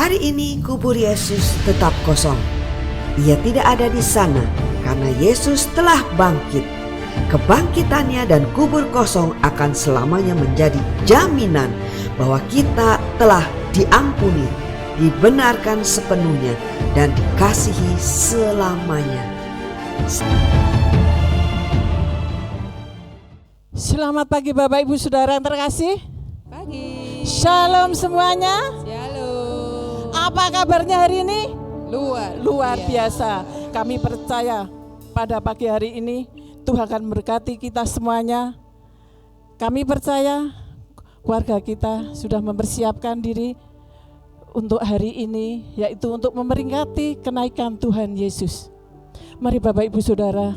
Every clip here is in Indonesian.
Hari ini kubur Yesus tetap kosong. Ia tidak ada di sana karena Yesus telah bangkit. Kebangkitannya dan kubur kosong akan selamanya menjadi jaminan bahwa kita telah diampuni, dibenarkan sepenuhnya, dan dikasihi selamanya. Selamat pagi Bapak Ibu Saudara yang terkasih. Pagi. Shalom semuanya. Shalom. Apa kabarnya hari ini? Luar Biasa. Kami percaya pada pagi hari ini Tuhan akan memberkati kita semuanya. Kami percaya keluarga kita sudah mempersiapkan diri untuk hari ini, yaitu untuk memperingati kenaikan Tuhan Yesus. Mari Bapak Ibu Saudara,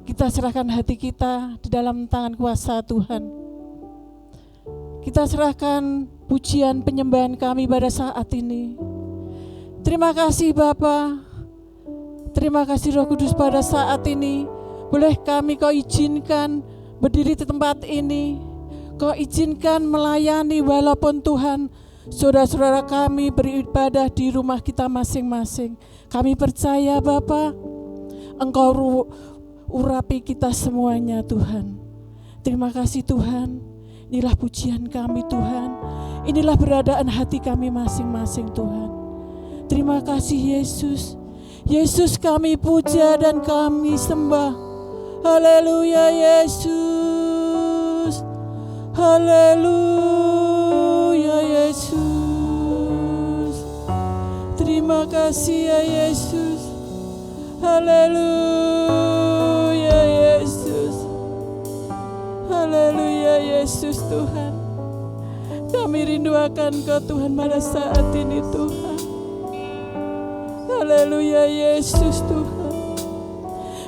kita serahkan hati kita di dalam tangan kuasa Tuhan. Kita serahkan pujian penyembahan kami pada saat ini. Terima kasih Bapa, terima kasih Roh Kudus pada saat ini. Boleh kami Kau izinkan berdiri di tempat ini. Kau izinkan melayani walaupun Tuhan saudara-saudara kami beribadah di rumah kita masing-masing. Kami percaya Bapa, Engkau urapi kita semuanya Tuhan. Terima kasih Tuhan. Inilah pujian kami Tuhan. Inilah beradaan hati kami masing-masing Tuhan. Terima kasih Yesus. Yesus kami puja dan kami sembah. Haleluya Yesus. Haleluya Yesus. Terima kasih ya Yesus. Haleluya Yesus. Haleluya Yesus Tuhan. Kami rindu akan Kau Tuhan pada saat ini Tuhan. Haleluya Yesus Tuhan.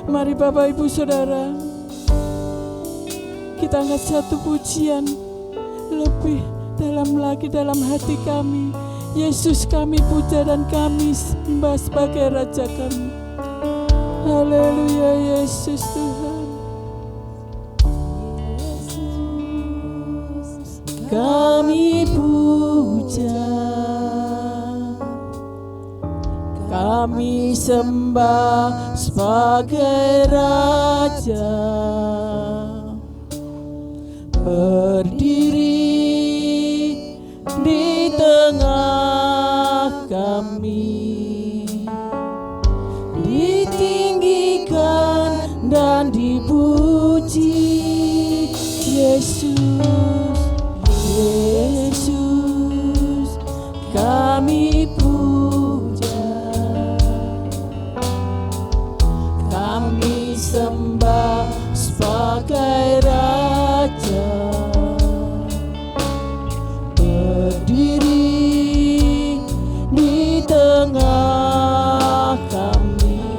Mari Bapak Ibu Saudara, kita angkat satu pujian lebih dalam lagi dalam hati kami. Yesus kami puja dan kami sembah sebagai Raja kami. Haleluya Yesus Tuhan. Kami puja, kami sembah sebagai Raja, berdiri di tengah kami, ditinggikan dan dipuji Yesus. Yesus kami puja, kami sembah sebagai Raja, berdiri di tengah kami,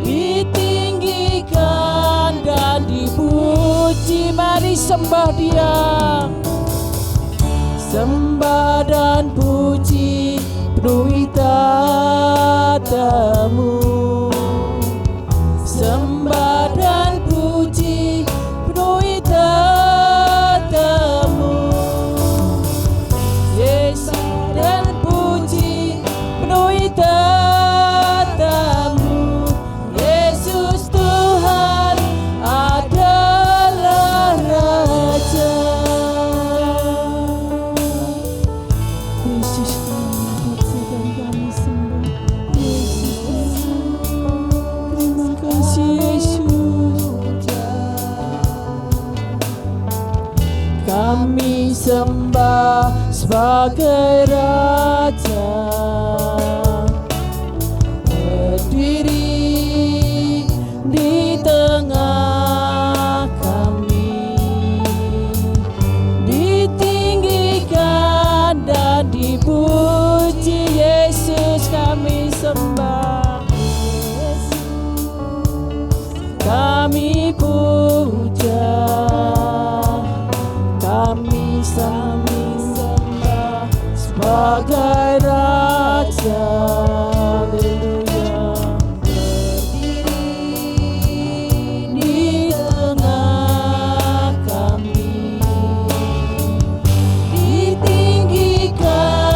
ditinggikan dan dipuji. Mari sembah Dia, sembah dan puji penuhi tatamu. Sembah dan puji penuhi tatamu. Yesus dan puji penuhi tatamu. Yesus Tuhan adalah Raja. Yesus kami puja dan kami sembah. Yesus terima kasih Yesus. Kami sembah sebagai Raja, berdiri di tengah kami, ditinggikan dan dipuji. Yesus kami sembah, kami puja, kami sembah sebagai Raja. Haleluya. Berdiri di tengah kami, ditinggikan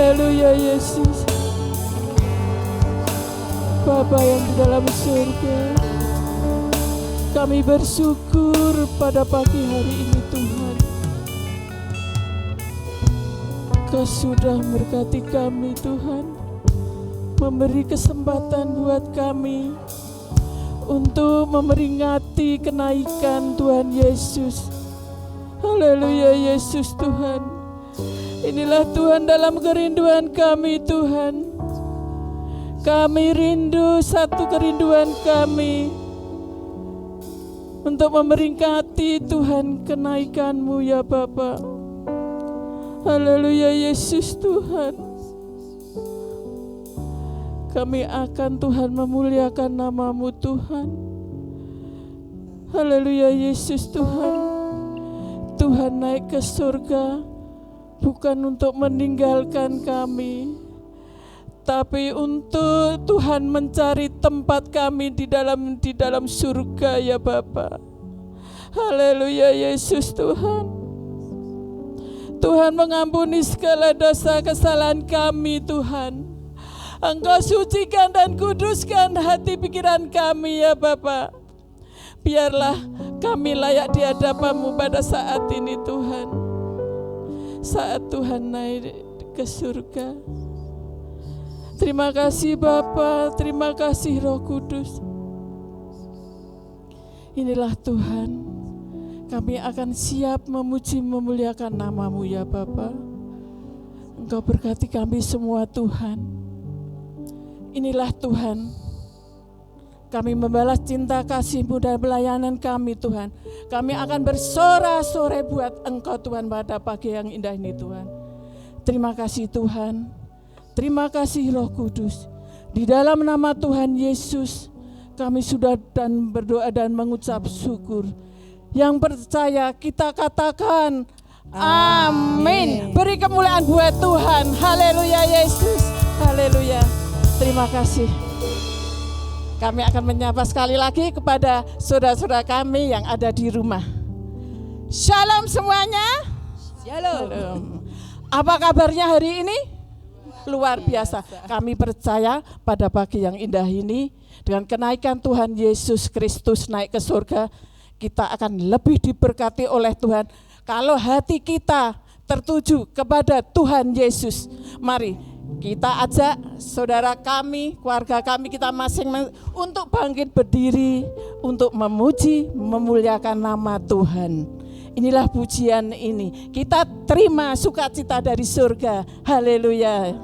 Haleluya Yesus. Bapa yang di dalam surga, kami bersyukur pada pagi hari ini Tuhan. Kau sudah memberkati kami Tuhan, memberi kesempatan buat kami untuk memperingati kenaikan Tuhan Yesus. Haleluya Yesus Tuhan. Inilah Tuhan dalam kerinduan kami Tuhan. Kami rindu, satu kerinduan kami untuk memperingati Tuhan kenaikan-Mu ya Bapa. Haleluya Yesus Tuhan. Kami akan Tuhan memuliakan nama-Mu Tuhan. Haleluya Yesus Tuhan. Tuhan naik ke surga bukan untuk meninggalkan kami, tapi untuk Tuhan mencari tempat kami di dalam surga ya Bapa. Haleluya Yesus Tuhan. Tuhan mengampuni segala dosa kesalahan kami Tuhan. Engkau sucikan dan kuduskan hati pikiran kami ya Bapa. Biarlah kami layak di hadapan-Mu pada saat ini Tuhan. Saat Tuhan naik ke surga. Terima kasih Bapa, terima kasih Roh Kudus. Inilah Tuhan, kami akan siap memuji memuliakan nama-Mu ya Bapa. Engkau berkati kami semua Tuhan. Inilah Tuhan, kami membalas cinta kasih-Mu dan pelayanan kami Tuhan. Kami akan bersorak-sorai buat Engkau Tuhan pada pagi yang indah ini Tuhan. Terima kasih Tuhan. Terima kasih Roh Kudus. Di dalam nama Tuhan Yesus, kami sudah dan berdoa dan mengucap syukur. Yang percaya kita katakan amin. Beri kemuliaan buat Tuhan. Haleluya Yesus. Haleluya. Terima kasih. Kami akan menyapa sekali lagi kepada saudara-saudara kami yang ada di rumah. Shalom semuanya. Shalom. Apa kabarnya hari ini? Luar biasa. Kami percaya pada pagi yang indah ini, dengan kenaikan Tuhan Yesus Kristus naik ke surga, kita akan lebih diberkati oleh Tuhan. Kalau hati kita tertuju kepada Tuhan Yesus, mari kita ajak saudara kami, keluarga kami, kita masing-masing untuk bangkit berdiri, untuk memuji, memuliakan nama Tuhan. Inilah pujian ini. Kita terima sukacita dari surga. Haleluya.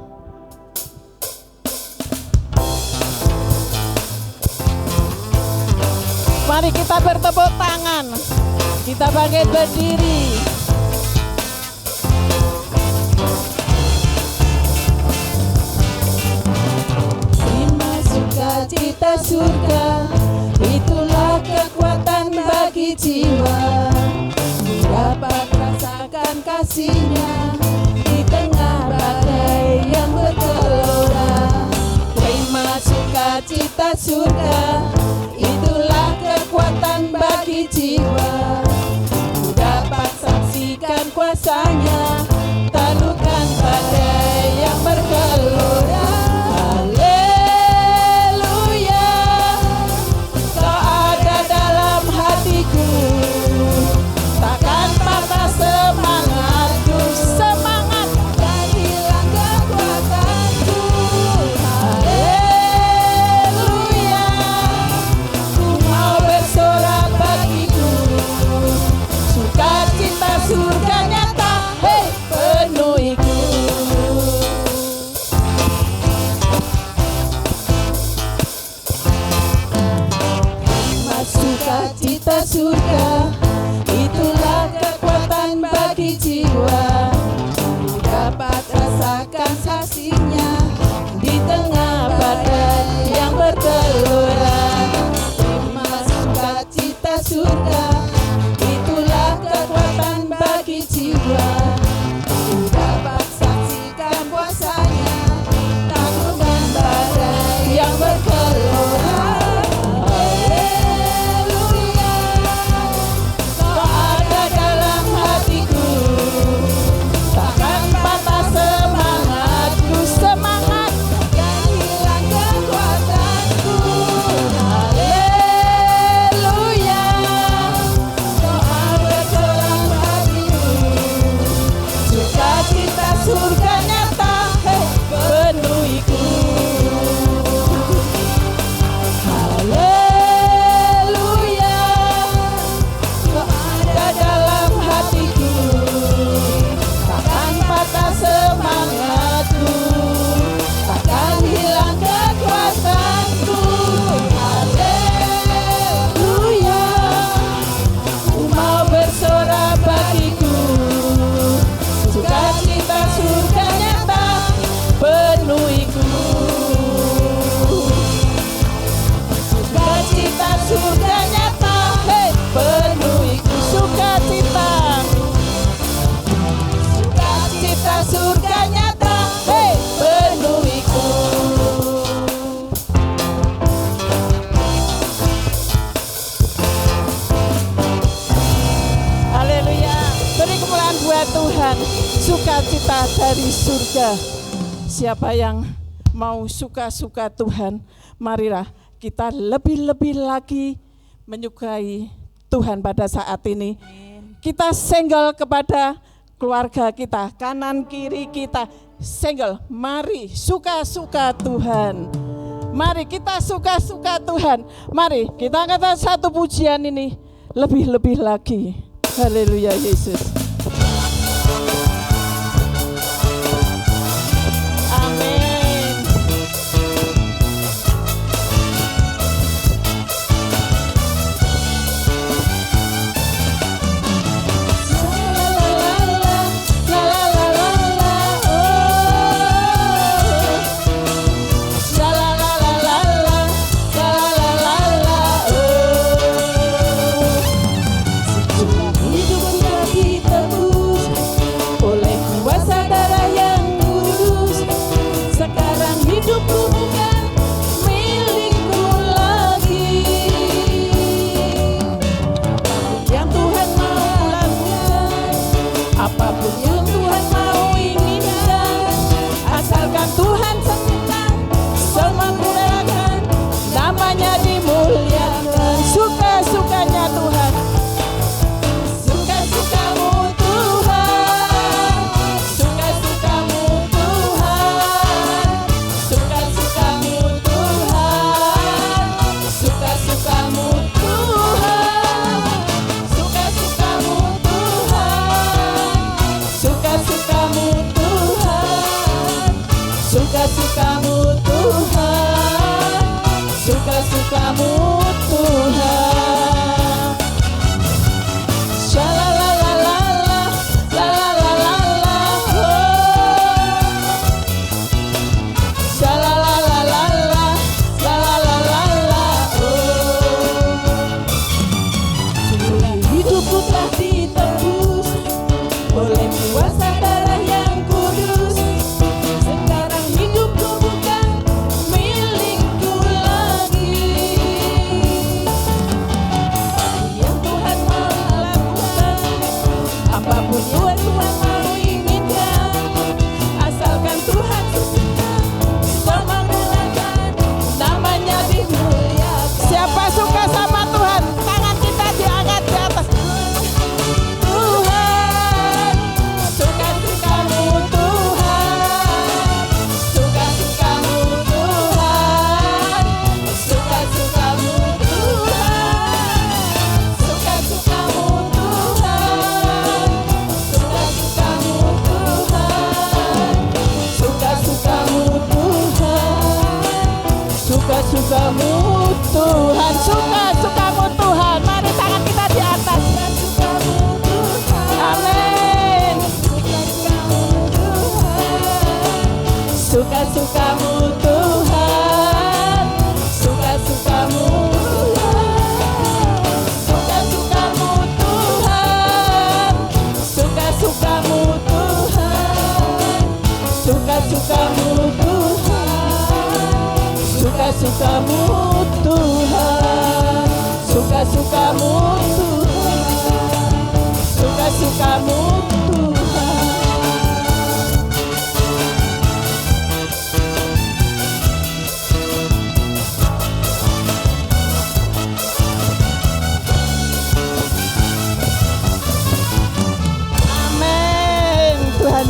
Mari kita bertepuk tangan. Kita bangkit berdiri. Terima sukacita surga, itulah kekuatan bagi jiwa. Dapat rasakan kasih-Nya di tengah badai yang bergelora. Terima sukacita surga, itulah kekuatan bagi jiwa. Dapat saksikan kuasa-Nya, taklukkan badai yang bergelora. Haleluya, Kau ada dalam hatiku. Takkan patah semangatku, semangat dan hilang kekuatanku. Haleluya, ku mau bersorak bagiku. Sukacita surga nyata, hei penuhiku. Terima sukacita surga, itulah kekuatan bagi jiwa. Dapat rasakan kasih-Nya di tengah badai yang bergelora. Terima sukacita surga, itulah kekuatan bagi jiwa. Dapat saksikan kuasa-Nya, taklukkan badai yang bergelora. Dalam hatiku, takkan patah semangat. sukacita dari surga. Siapa yang mau suka-suka Tuhan, marilah kita lebih-lebih lagi menyukai Tuhan pada saat ini. Kita senggol kepada keluarga kita, kanan kiri kita, senggol. Mari suka-suka Tuhan. Mari kita suka-suka Tuhan. Mari kita kata satu pujian ini lebih-lebih lagi. Haleluya Yesus. Amin.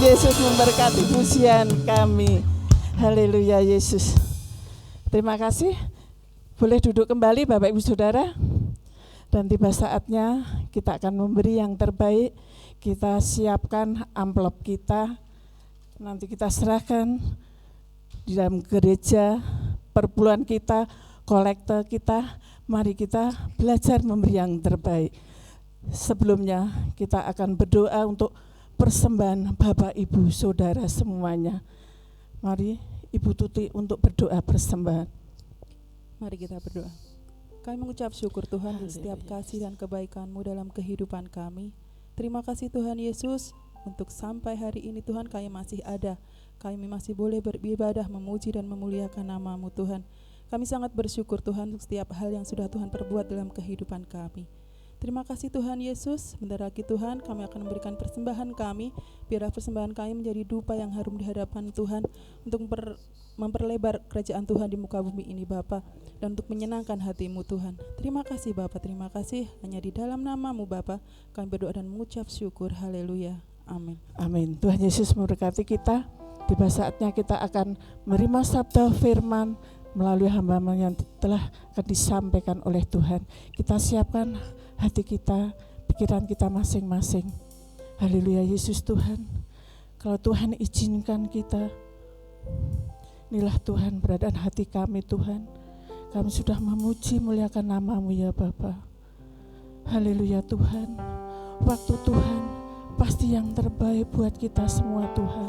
Yesus memberkati pujian kami. Haleluya Yesus. Terima kasih. Boleh duduk kembali Bapak Ibu Saudara. Dan tiba saatnya kita akan memberi yang terbaik. Kita siapkan amplop kita. Nanti kita serahkan di dalam gereja, perpuluhan kita, kolekte kita. Mari kita belajar memberi yang terbaik. Sebelumnya kita akan berdoa untuk persembahan Bapak Ibu Saudara semuanya. Mari Ibu Tuti untuk berdoa persembahan. Mari kita berdoa. Kami mengucap syukur Tuhan untuk setiap kasih dan kebaikan-Mu dalam kehidupan kami. Terima kasih Tuhan Yesus untuk sampai hari ini Tuhan kami masih ada. Kami masih boleh beribadah, memuji dan memuliakan nama-Mu Tuhan. Kami sangat bersyukur Tuhan untuk setiap hal yang sudah Tuhan perbuat dalam kehidupan kami. Terima kasih Tuhan Yesus. Bentar lagi Tuhan kami akan memberikan persembahan kami. Biarlah persembahan kami menjadi dupa yang harum di hadapan Tuhan untuk memperlebar kerajaan Tuhan di muka bumi ini Bapa, dan untuk menyenangkan hati-Mu Tuhan. Terima kasih Bapa, terima kasih. Hanya di dalam nama-Mu Bapa kami berdoa dan mengucap syukur. Haleluya. Amin. Amin. Tuhan Yesus memberkati kita. Tiba saatnya kita akan menerima sabda firman melalui hamba-Mu yang telah akan disampaikan oleh Tuhan. Kita siapkan hati kita, pikiran kita masing-masing. Haleluya Yesus Tuhan. Kalau Tuhan izinkan kita, inilah Tuhan beradaan hati kami Tuhan. Kami sudah memuji muliakan nama-Mu ya Bapa. Haleluya Tuhan. Waktu Tuhan pasti yang terbaik buat kita semua Tuhan.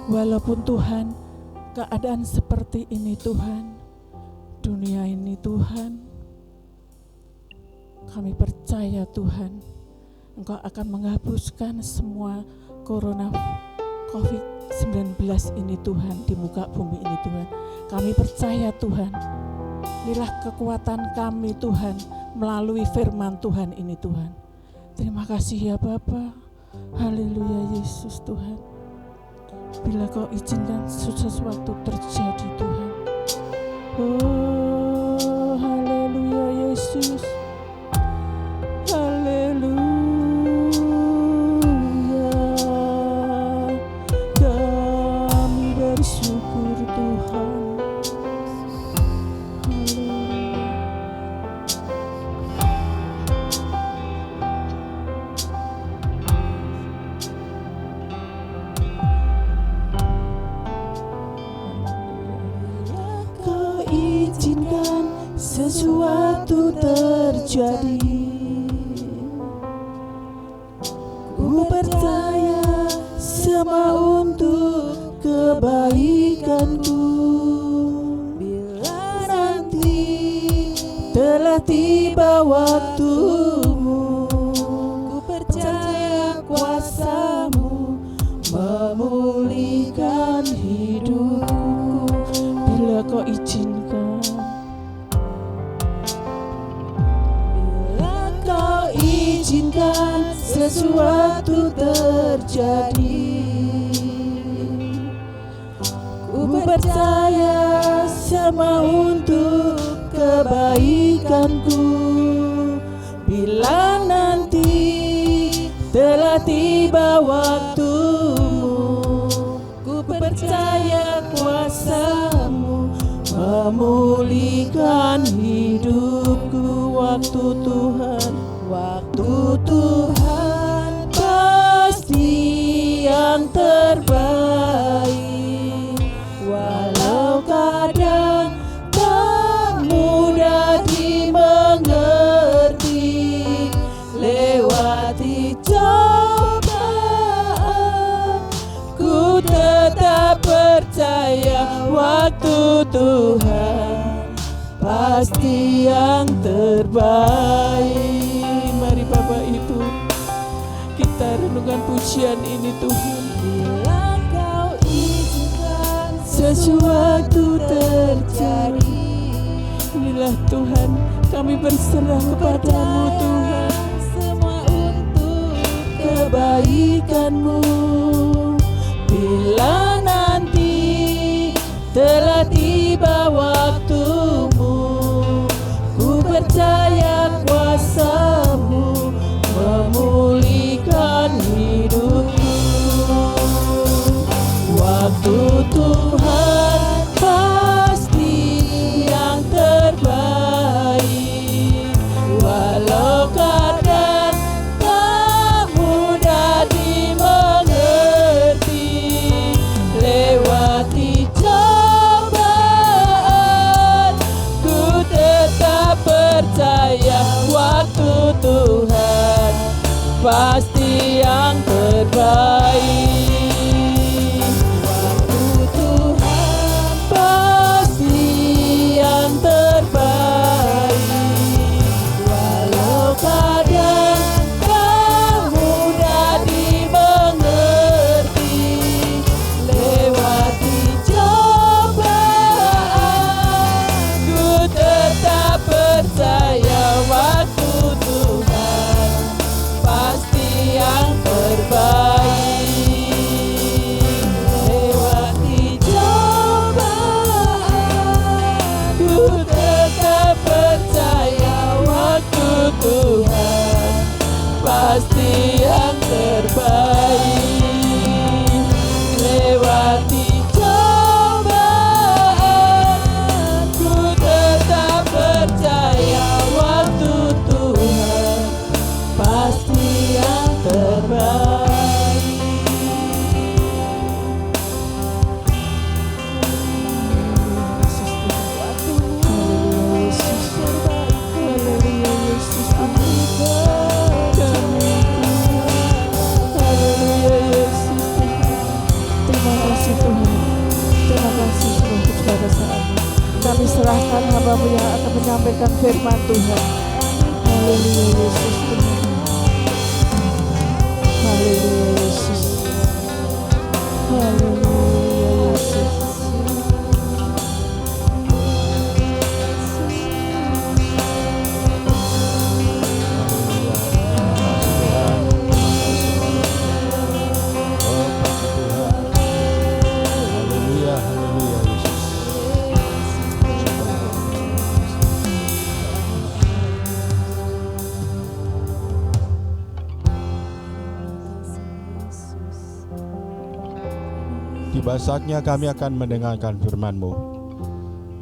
Walaupun Tuhan keadaan seperti ini Tuhan, dunia ini Tuhan, kami percaya Tuhan, Engkau akan menghapuskan semua corona COVID-19 ini Tuhan di muka bumi ini Tuhan. Kami percaya Tuhan, inilah kekuatan kami Tuhan melalui firman Tuhan ini Tuhan. Terima kasih ya Bapa. Haleluya Yesus Tuhan. Bila Kau izinkan sesuatu terjadi Tuhan. Oh haleluya Yesus. Haleluya. Kami bersyukur Tuhan. Kau izinkan sesuatu terjadi. Ku percaya semua untuk kebaikanku. Bila nanti telah tiba waktumu, ku percaya kuasa-Mu memulihkan hidupku. Bila Kau izinkan, bila Kau izinkan sesuatu terjadi, ku percaya semua untuk kebaikanku. Bila nanti telah tiba waktumu, ku percaya kuasa-Mu memulihkan hidupku. Waktu Tuhan, waktu Tuhan pasti yang terbaik. Walau kadang tak mudah dimengerti, lewati cobaan, ku tetap percaya waktu Tuhan pasti yang terbaik. Mari Bapak Ibu kita renungkan pujian ini Tuhan. Bila Kau izinkan sesuatu terjadi, inilah Tuhan kami berserah kepadamu Tuhan. Semua untuk kebaikan-Mu. Bila nanti telah tiba waktumu, ku percaya kuasa-Mu memulihkan hidupku. Waktu Tuhan pasti yang terbaik. Walau kadang tak mudah dimengerti, lewati cobaan, ku tetap percaya waktu Tuhan pasti yang terbaik. Waktu Tuhan pasti yang terbaik. Walau kadang tak mudah dimengerti, lewati cobaan, ku tetap percaya waktu Tuhan pasti yang terbaik. Lewati cobaan, ku tetap percaya waktu Tuhan pasti yang terbaik. Kami serahkan hamba-Mu yang akan menyampaikan firman Tuhan. Haleluya Yesus Tuhan. Haleluya Yesus. Haleluya Yesus. Tiba saatnya kami akan mendengarkan firman-Mu.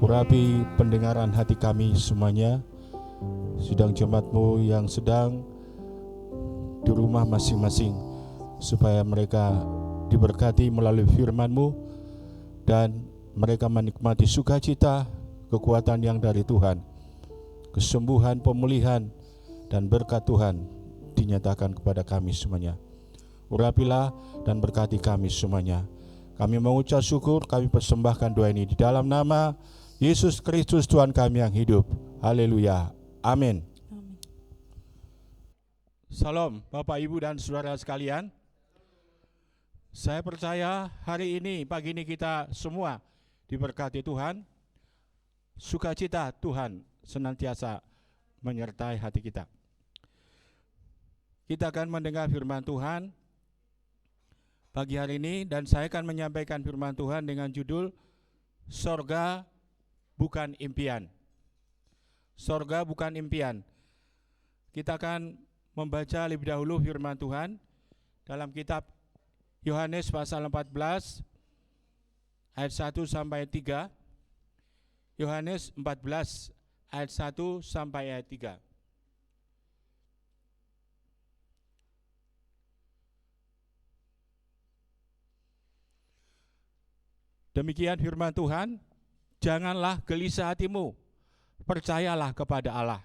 Urapi pendengaran hati kami semuanya, sidang jemaat-Mu yang sedang di rumah masing-masing, supaya mereka diberkati melalui firman-Mu dan mereka menikmati sukacita, kekuatan yang dari Tuhan, kesembuhan, pemulihan, dan berkat Tuhan dinyatakan kepada kami semuanya. Urapilah dan berkati kami semuanya. Kami mengucap syukur, kami persembahkan doa ini di dalam nama Yesus Kristus Tuhan kami yang hidup. Haleluya. Amin. Salam Bapak, Ibu, dan saudara sekalian. Saya percaya hari ini, pagi ini kita semua diberkati Tuhan. Sukacita Tuhan senantiasa menyertai hati kita. Kita akan mendengar firman Tuhan pagi hari ini, dan saya akan menyampaikan firman Tuhan dengan judul Sorga Bukan Impian. Sorga bukan impian. Kita akan membaca lebih dahulu firman Tuhan dalam kitab Yohanes pasal 14 ayat 1 sampai 3. Yohanes 14 ayat 1 sampai ayat 3. Demikian firman Tuhan, janganlah gelisah hatimu, percayalah kepada Allah,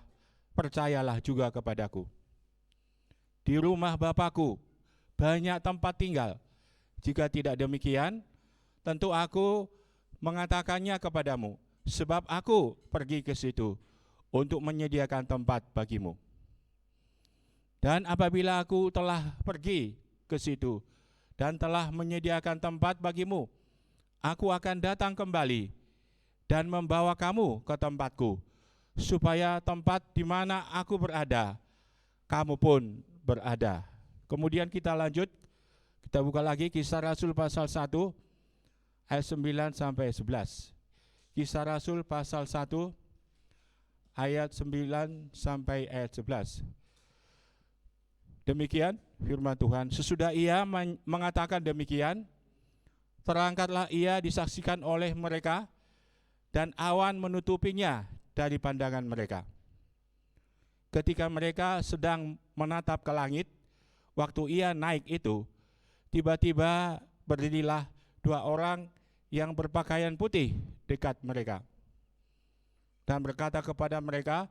percayalah juga kepadaku. Di rumah Bapa-Ku banyak tempat tinggal, jika tidak demikian, tentu aku mengatakannya kepadamu, sebab aku pergi ke situ untuk menyediakan tempat bagimu. Dan apabila aku telah pergi ke situ dan telah menyediakan tempat bagimu, aku akan datang kembali dan membawa kamu ke tempatku, supaya tempat di mana aku berada, kamu pun berada. Kemudian kita lanjut, kita buka lagi Kisah Rasul pasal 1 ayat 9 sampai 11. Kisah Rasul pasal 1 ayat 9 sampai ayat 11. Demikian firman Tuhan. Sesudah ia mengatakan demikian, terangkatlah ia disaksikan oleh mereka, dan awan menutupinya dari pandangan mereka. Ketika mereka sedang menatap ke langit, waktu ia naik itu, tiba-tiba berdirilah dua orang yang berpakaian putih dekat mereka, dan berkata kepada mereka,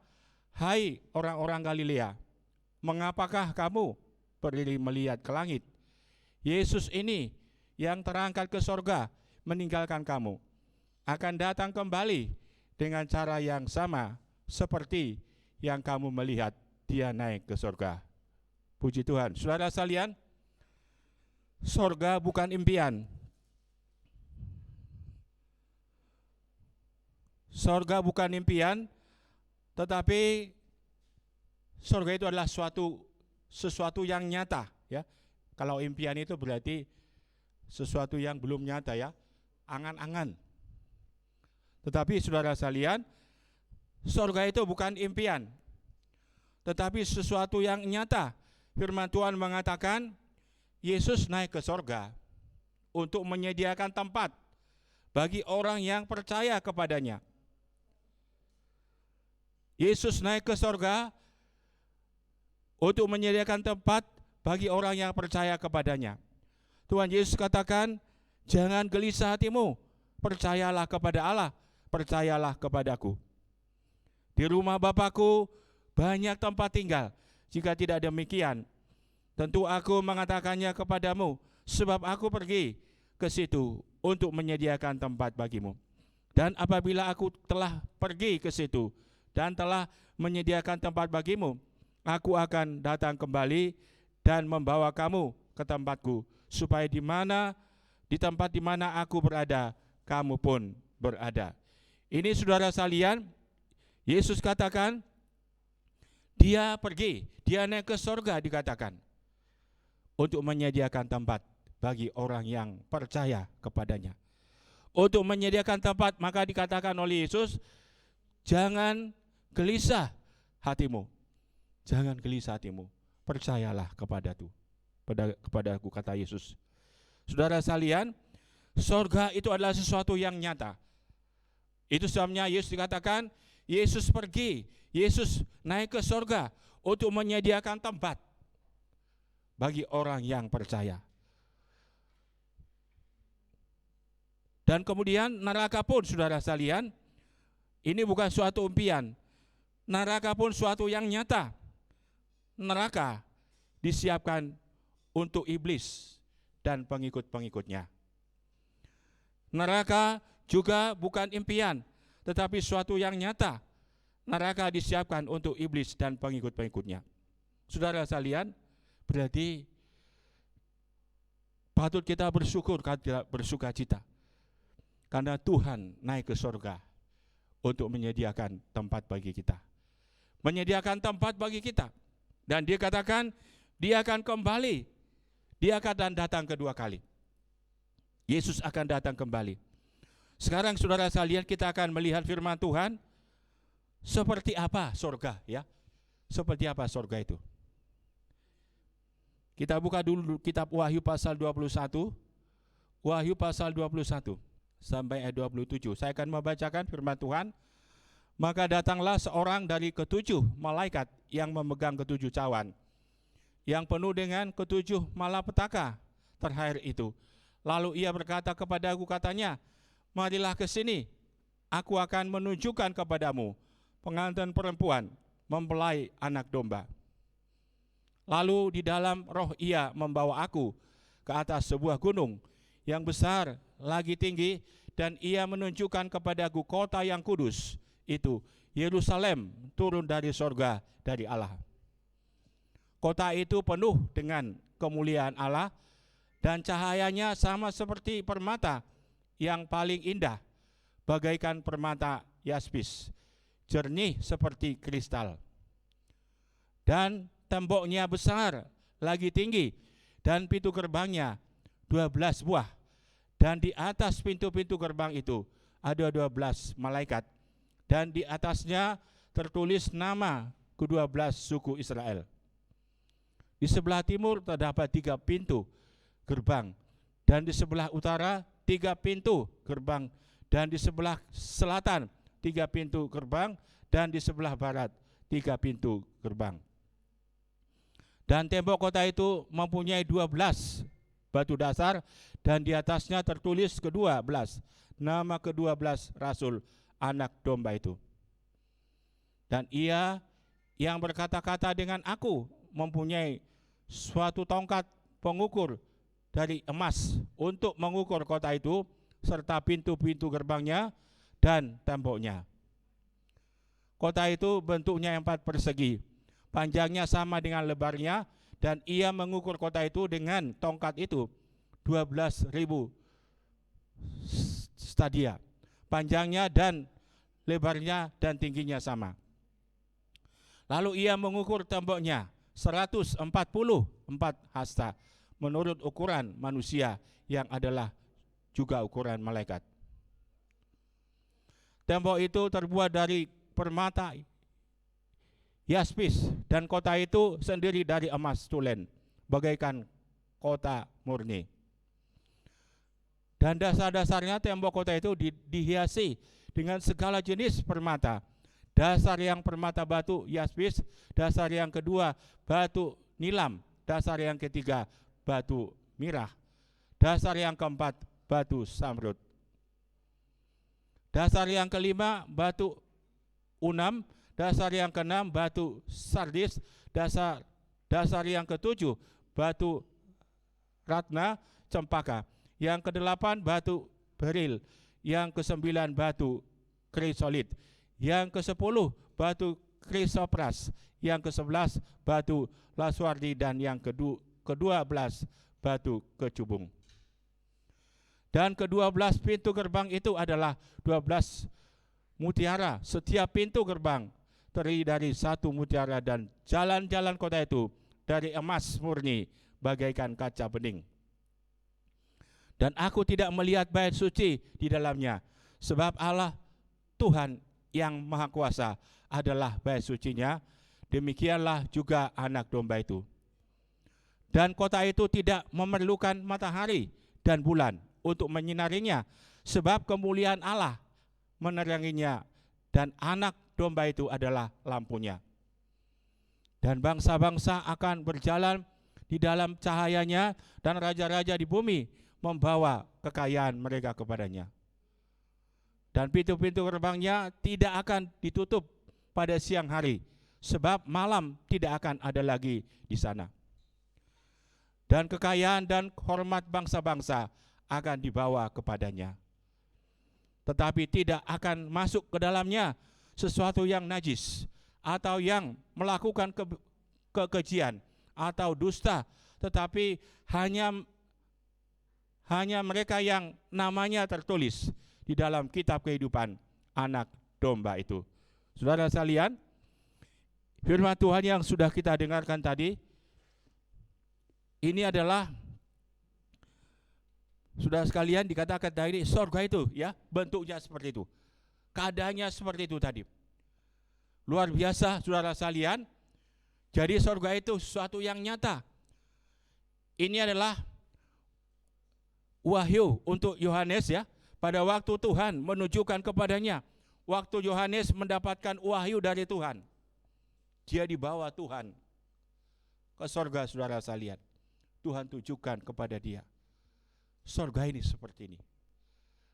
"Hai orang-orang Galilea, mengapakah kamu berdiri melihat ke langit? Yesus ini yang terangkat ke sorga meninggalkan kamu, akan datang kembali dengan cara yang sama seperti yang kamu melihat dia naik ke sorga." Puji Tuhan. Saudara sekalian, sorga bukan impian. Sorga bukan impian, tetapi sorga itu adalah sesuatu yang nyata, ya. Kalau impian itu berarti sesuatu yang belum nyata, ya, angan-angan. Tetapi saudara sekalian, sorga itu bukan impian, tetapi sesuatu yang nyata, firman Tuhan mengatakan Yesus naik ke sorga untuk menyediakan tempat bagi orang yang percaya kepadanya. Yesus naik ke sorga untuk menyediakan tempat bagi orang yang percaya kepadanya. Tuhan Yesus katakan, jangan gelisah hatimu, percayalah kepada Allah, percayalah kepadaku. Di rumah Bapakku banyak tempat tinggal. Jika tidak demikian, tentu aku mengatakannya kepadamu, sebab aku pergi ke situ untuk menyediakan tempat bagimu. Dan apabila aku telah pergi ke situ dan telah menyediakan tempat bagimu, aku akan datang kembali dan membawa kamu ke tempatku, supaya di tempat di mana aku berada, kamu pun berada. Ini saudara sekalian, Yesus katakan, dia pergi, dia naik ke sorga dikatakan, untuk menyediakan tempat bagi orang yang percaya kepadanya. Untuk menyediakan tempat, maka dikatakan oleh Yesus, jangan gelisah hatimu. Jangan gelisah hatimu, percayalah kepadaku, kata Yesus. Saudara sekalian, sorga itu adalah sesuatu yang nyata. Itu sebabnya Yesus dikatakan, Yesus pergi, Yesus naik ke sorga untuk menyediakan tempat bagi orang yang percaya. Dan kemudian neraka pun, saudara sekalian, ini bukan suatu impian. Neraka pun suatu yang nyata. Neraka disiapkan untuk iblis dan pengikut-pengikutnya. Neraka juga bukan impian, tetapi suatu yang nyata. Neraka disiapkan untuk iblis dan pengikut-pengikutnya. Saudara sekalian, berarti patut kita bersuka cita, karena Tuhan naik ke surga untuk menyediakan tempat bagi kita. Menyediakan tempat bagi kita. Dan dia katakan, dia akan kembali. Dia akan datang kedua kali. Yesus akan datang kembali. Sekarang saudara sekalian, kita akan melihat firman Tuhan. Seperti apa surga, ya? Seperti apa surga itu? Kita buka dulu kitab Wahyu pasal 21. Wahyu pasal 21 sampai ayat 27. Saya akan membacakan firman Tuhan. Maka datanglah seorang dari ketujuh malaikat yang memegang ketujuh cawan, yang penuh dengan ketujuh malapetaka terakhir itu. Lalu ia berkata kepadaku, katanya, marilah ke sini, aku akan menunjukkan kepadamu pengantin perempuan mempelai anak domba. Lalu di dalam roh ia membawa aku ke atas sebuah gunung yang besar lagi tinggi, dan ia menunjukkan kepadaku kota yang kudus, itu Yerusalem, turun dari sorga dari Allah. Kota itu penuh dengan kemuliaan Allah, dan cahayanya sama seperti permata yang paling indah, bagaikan permata yaspis, jernih seperti kristal. Dan temboknya besar lagi tinggi, dan pintu gerbangnya 12 buah. Dan di atas pintu-pintu gerbang itu ada 12 malaikat, dan di atasnya tertulis nama ke-12 suku Israel. Di sebelah timur terdapat 3 pintu gerbang, dan di sebelah utara 3 pintu gerbang, dan di sebelah selatan 3 pintu gerbang, dan di sebelah barat 3 pintu gerbang. Dan tembok kota itu mempunyai 12 batu dasar, dan di atasnya tertulis ke-12 nama ke-12 rasul anak domba itu. Dan ia yang berkata-kata dengan aku mempunyai suatu tongkat pengukur dari emas untuk mengukur kota itu, serta pintu-pintu gerbangnya dan temboknya. Kota itu bentuknya 4 persegi, panjangnya sama dengan lebarnya, dan ia mengukur kota itu dengan tongkat itu 12.000 stadia. Panjangnya dan lebarnya dan tingginya sama. Lalu ia mengukur temboknya 144 hasta menurut ukuran manusia, yang adalah juga ukuran malaikat. Tembok itu terbuat dari permata yaspis, dan kota itu sendiri dari emas tulen, bagaikan kota murni. Dan dasar-dasarnya tembok kota itu dihiasi dengan segala jenis permata. Dasar yang permata batu yaspis, dasar yang kedua batu nilam, dasar yang ketiga batu mirah, dasar yang keempat batu samrud, dasar yang kelima batu unam, dasar yang keenam batu sardis, dasar yang ketujuh batu ratna cempaka, yang kedelapan batu beril, yang kesembilan batu krisolit, yang kesepuluh batu krisopras, yang kesebelas batu laswardi, dan yang kedua belas batu kecubung. Dan ke-12 pintu gerbang itu adalah 12 mutiara. Setiap pintu gerbang terdiri dari satu mutiara, dan jalan-jalan kota itu dari emas murni bagaikan kaca bening. Dan aku tidak melihat bait suci di dalamnya, sebab Allah Tuhan yang Maha Kuasa adalah bait sucinya, demikianlah juga anak domba itu. Dan kota itu tidak memerlukan matahari dan bulan untuk menyinarinya, sebab kemuliaan Allah meneranginya, dan anak domba itu adalah lampunya. Dan bangsa-bangsa akan berjalan di dalam cahayanya, dan raja-raja di bumi membawa kekayaan mereka kepadanya. Dan pintu-pintu gerbangnya tidak akan ditutup pada siang hari, sebab malam tidak akan ada lagi di sana. Dan kekayaan dan hormat bangsa-bangsa akan dibawa kepadanya. Tetapi tidak akan masuk ke dalamnya sesuatu yang najis, atau yang melakukan kekejian atau dusta, tetapi hanya mereka yang namanya tertulis di dalam kitab kehidupan anak domba itu. Saudara sekalian, firman Tuhan yang sudah kita dengarkan tadi, ini adalah, saudara sekalian, dikatakan tadi sorga itu, ya, bentuknya seperti itu, keadaannya seperti itu tadi. Luar biasa, saudara sekalian. Jadi sorga itu sesuatu yang nyata. Ini adalah wahyu untuk Yohanes, ya, pada waktu Tuhan menunjukkan kepadanya. Waktu Yohanes mendapatkan wahyu dari Tuhan, dia dibawa Tuhan ke sorga, saudara sekalian. Tuhan tunjukkan kepada dia, sorga ini seperti ini.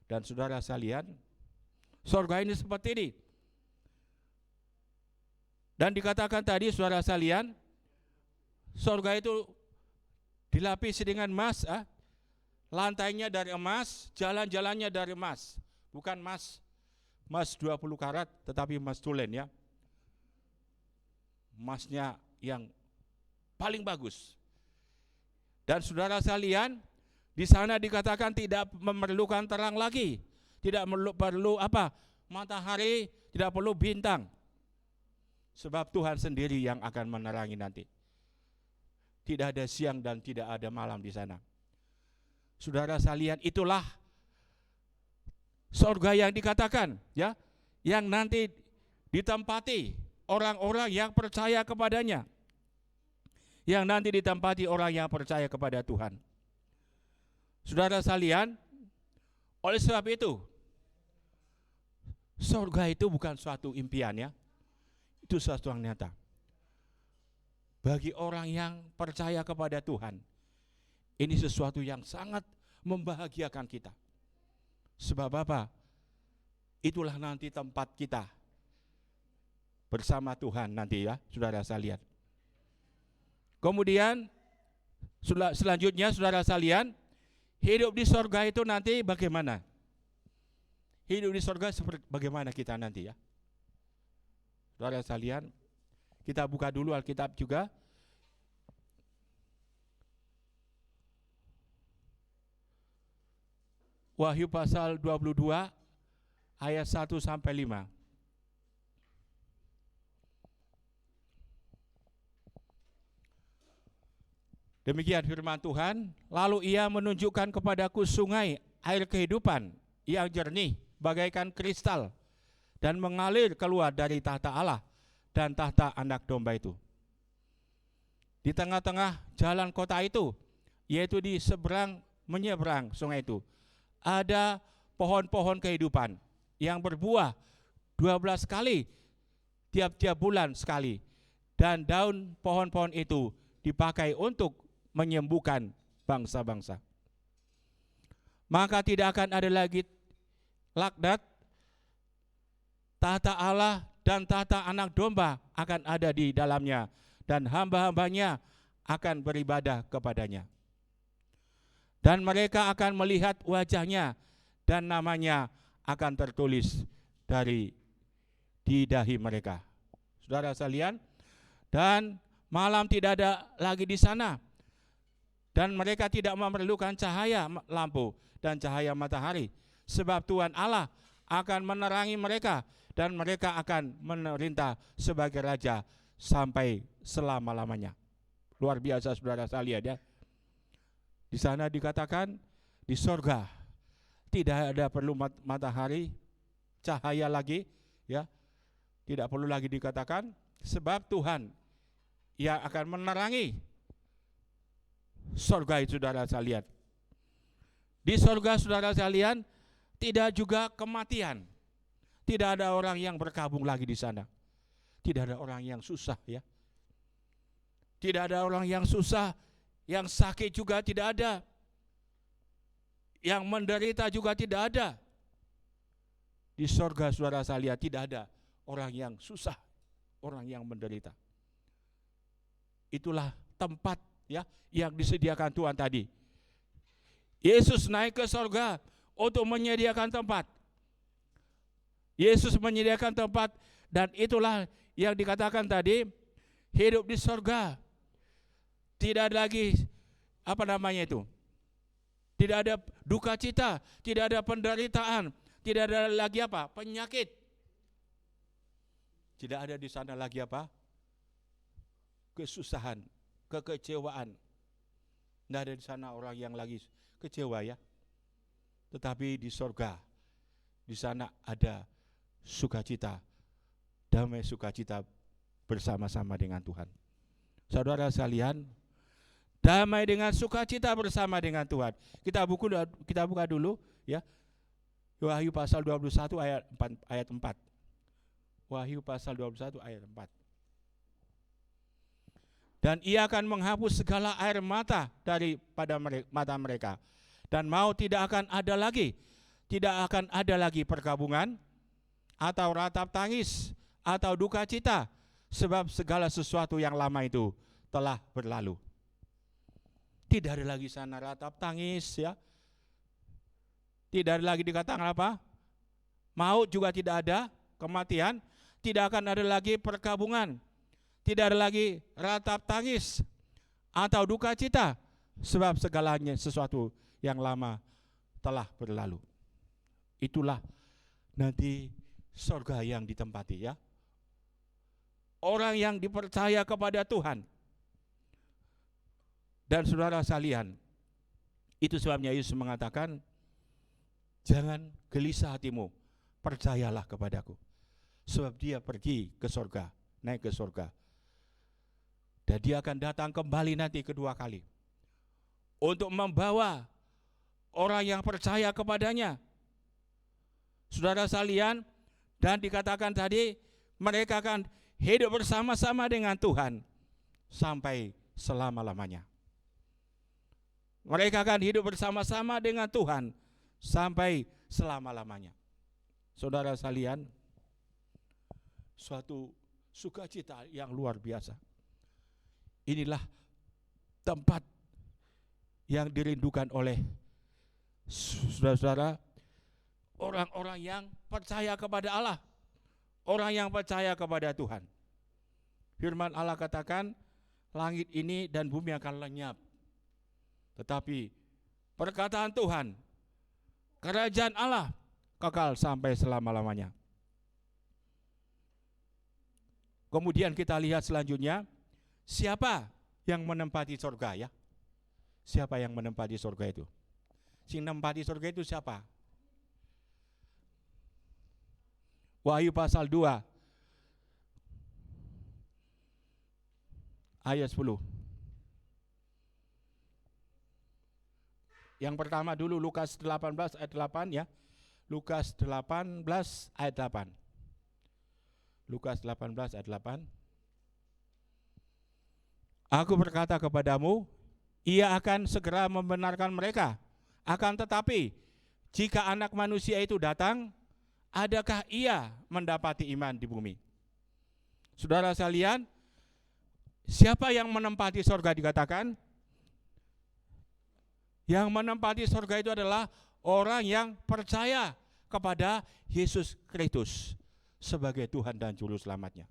Dan saudara sekalian, sorga ini seperti ini. Dan dikatakan tadi, saudara sekalian, sorga itu dilapisi dengan emas, lantainya dari emas, jalan-jalannya dari emas. Bukan emas 20 karat, tetapi emas tulen, ya. Emasnya yang paling bagus. Dan saudara sekalian, di sana dikatakan tidak memerlukan terang lagi, tidak perlu matahari, tidak perlu bintang, sebab Tuhan sendiri yang akan menerangi nanti. Tidak ada siang dan tidak ada malam di sana. Saudara sekalian, itulah sorga yang dikatakan, ya, yang nanti ditempati orang-orang yang percaya kepadanya, yang nanti ditempati orang yang percaya kepada Tuhan. Saudara sekalian, oleh sebab itu, sorga itu bukan suatu impian, ya, itu sesuatu yang nyata. Bagi orang yang percaya kepada Tuhan, ini sesuatu yang sangat membahagiakan kita. Sebab apa? Itulah nanti tempat kita bersama Tuhan nanti, ya, saudara sekalian. Kemudian selanjutnya, saudara sekalian, hidup di sorga itu nanti bagaimana? Hidup di sorga seperti bagaimana kita nanti, ya? Saudara sekalian, kita buka dulu Alkitab juga. Wahyu pasal 22 ayat 1 sampai 5. Demikian firman Tuhan, lalu ia menunjukkan kepadaku sungai air kehidupan yang jernih bagaikan kristal, dan mengalir keluar dari tahta Allah dan tahta anak domba itu. Di tengah-tengah jalan kota itu, yaitu di seberang menyeberang sungai itu, ada pohon-pohon kehidupan yang berbuah 12 kali tiap-tiap bulan sekali. Dan daun pohon-pohon itu dipakai untuk menyembuhkan bangsa-bangsa. Maka tidak akan ada lagi laknat, tahta Allah dan tahta anak domba akan ada di dalamnya, dan hamba-hambanya akan beribadah kepadanya. Dan mereka akan melihat wajahnya, dan namanya akan tertulis di dahi mereka. Saudara sekalian, dan malam tidak ada lagi di sana, dan mereka tidak memerlukan cahaya lampu dan cahaya matahari, sebab Tuhan Allah akan menerangi mereka, dan mereka akan memerintah sebagai raja sampai selama-lamanya. Luar biasa saudara sekalian ya. Di sana dikatakan di sorga tidak ada perlu matahari, cahaya lagi ya. Tidak perlu lagi dikatakan, sebab Tuhan yang akan menerangi sorga itu saudara sekalian. Di sorga saudara sekalian tidak juga kematian. Tidak ada orang yang berkabung lagi di sana. Tidak ada orang yang susah ya. Tidak ada orang yang susah, yang sakit juga tidak ada. Yang menderita juga tidak ada. Di sorga saudara sekalian tidak ada orang yang susah, orang yang menderita. Itulah tempat ya yang disediakan Tuhan tadi. Yesus naik ke sorga untuk menyediakan tempat. Yesus menyediakan tempat, dan itulah yang dikatakan tadi, hidup di sorga. Tidak ada lagi tidak ada duka cita, tidak ada penderitaan, tidak ada lagi penyakit. Tidak ada di sana lagi kesusahan, kekecewaan. Tidak ada di sana orang yang lagi kecewa ya. Tetapi di sorga, di sana ada sukacita, damai sukacita bersama-sama dengan Tuhan. Saudara sekalian, damai dengan sukacita bersama dengan Tuhan. Kita buka dulu ya. Wahyu pasal 21 ayat 4. Wahyu pasal 21 ayat 4. Dan ia akan menghapus segala air mata daripada mata mereka. Dan maut tidak akan ada lagi. Tidak akan ada lagi perkabungan, atau ratap tangis, atau duka cita, sebab segala sesuatu yang lama itu telah berlalu. Tidak ada lagi sana ratap tangis ya. Tidak ada lagi dikatakan maut juga tidak ada, kematian, tidak akan ada lagi perkabungan, tidak ada lagi ratap tangis atau duka cita, sebab segalanya sesuatu yang lama telah berlalu. Itulah nanti surga yang ditempati ya. Orang yang dipercaya kepada Tuhan. Dan saudara sekalian, itu sebabnya Yesus mengatakan, jangan gelisah hatimu, percayalah kepadaku. Sebab dia pergi ke surga, naik ke surga. Dan dia akan datang kembali nanti kedua kali. Untuk membawa orang yang percaya kepadanya. Saudara sekalian, dan dikatakan tadi, mereka akan hidup bersama-sama dengan Tuhan sampai selama-lamanya. Mereka akan hidup bersama-sama dengan Tuhan sampai selama-lamanya. Saudara sekalian, suatu sukacita yang luar biasa. Inilah tempat yang dirindukan oleh saudara-saudara, orang-orang yang percaya kepada Allah, orang yang percaya kepada Tuhan. Firman Allah katakan, langit ini dan bumi akan lenyap, tetapi perkataan Tuhan, kerajaan Allah kekal sampai selama-lamanya. Kemudian kita lihat selanjutnya, siapa yang menempati surga ya? Siapa yang menempati surga itu? Si menempati surga itu siapa? Wahyu pasal 2 ayat 10. Yang pertama dulu Lukas 18 ayat 8 ya. Lukas 18 ayat 8. Lukas 18 ayat 8. Aku berkata kepadamu, ia akan segera membenarkan mereka. Akan tetapi, jika Anak Manusia itu datang, adakah ia mendapati iman di bumi? Saudara sekalian, siapa yang menempati sorga dikatakan? Yang menempati sorga itu adalah orang yang percaya kepada Yesus Kristus sebagai Tuhan dan Juru Selamatnya.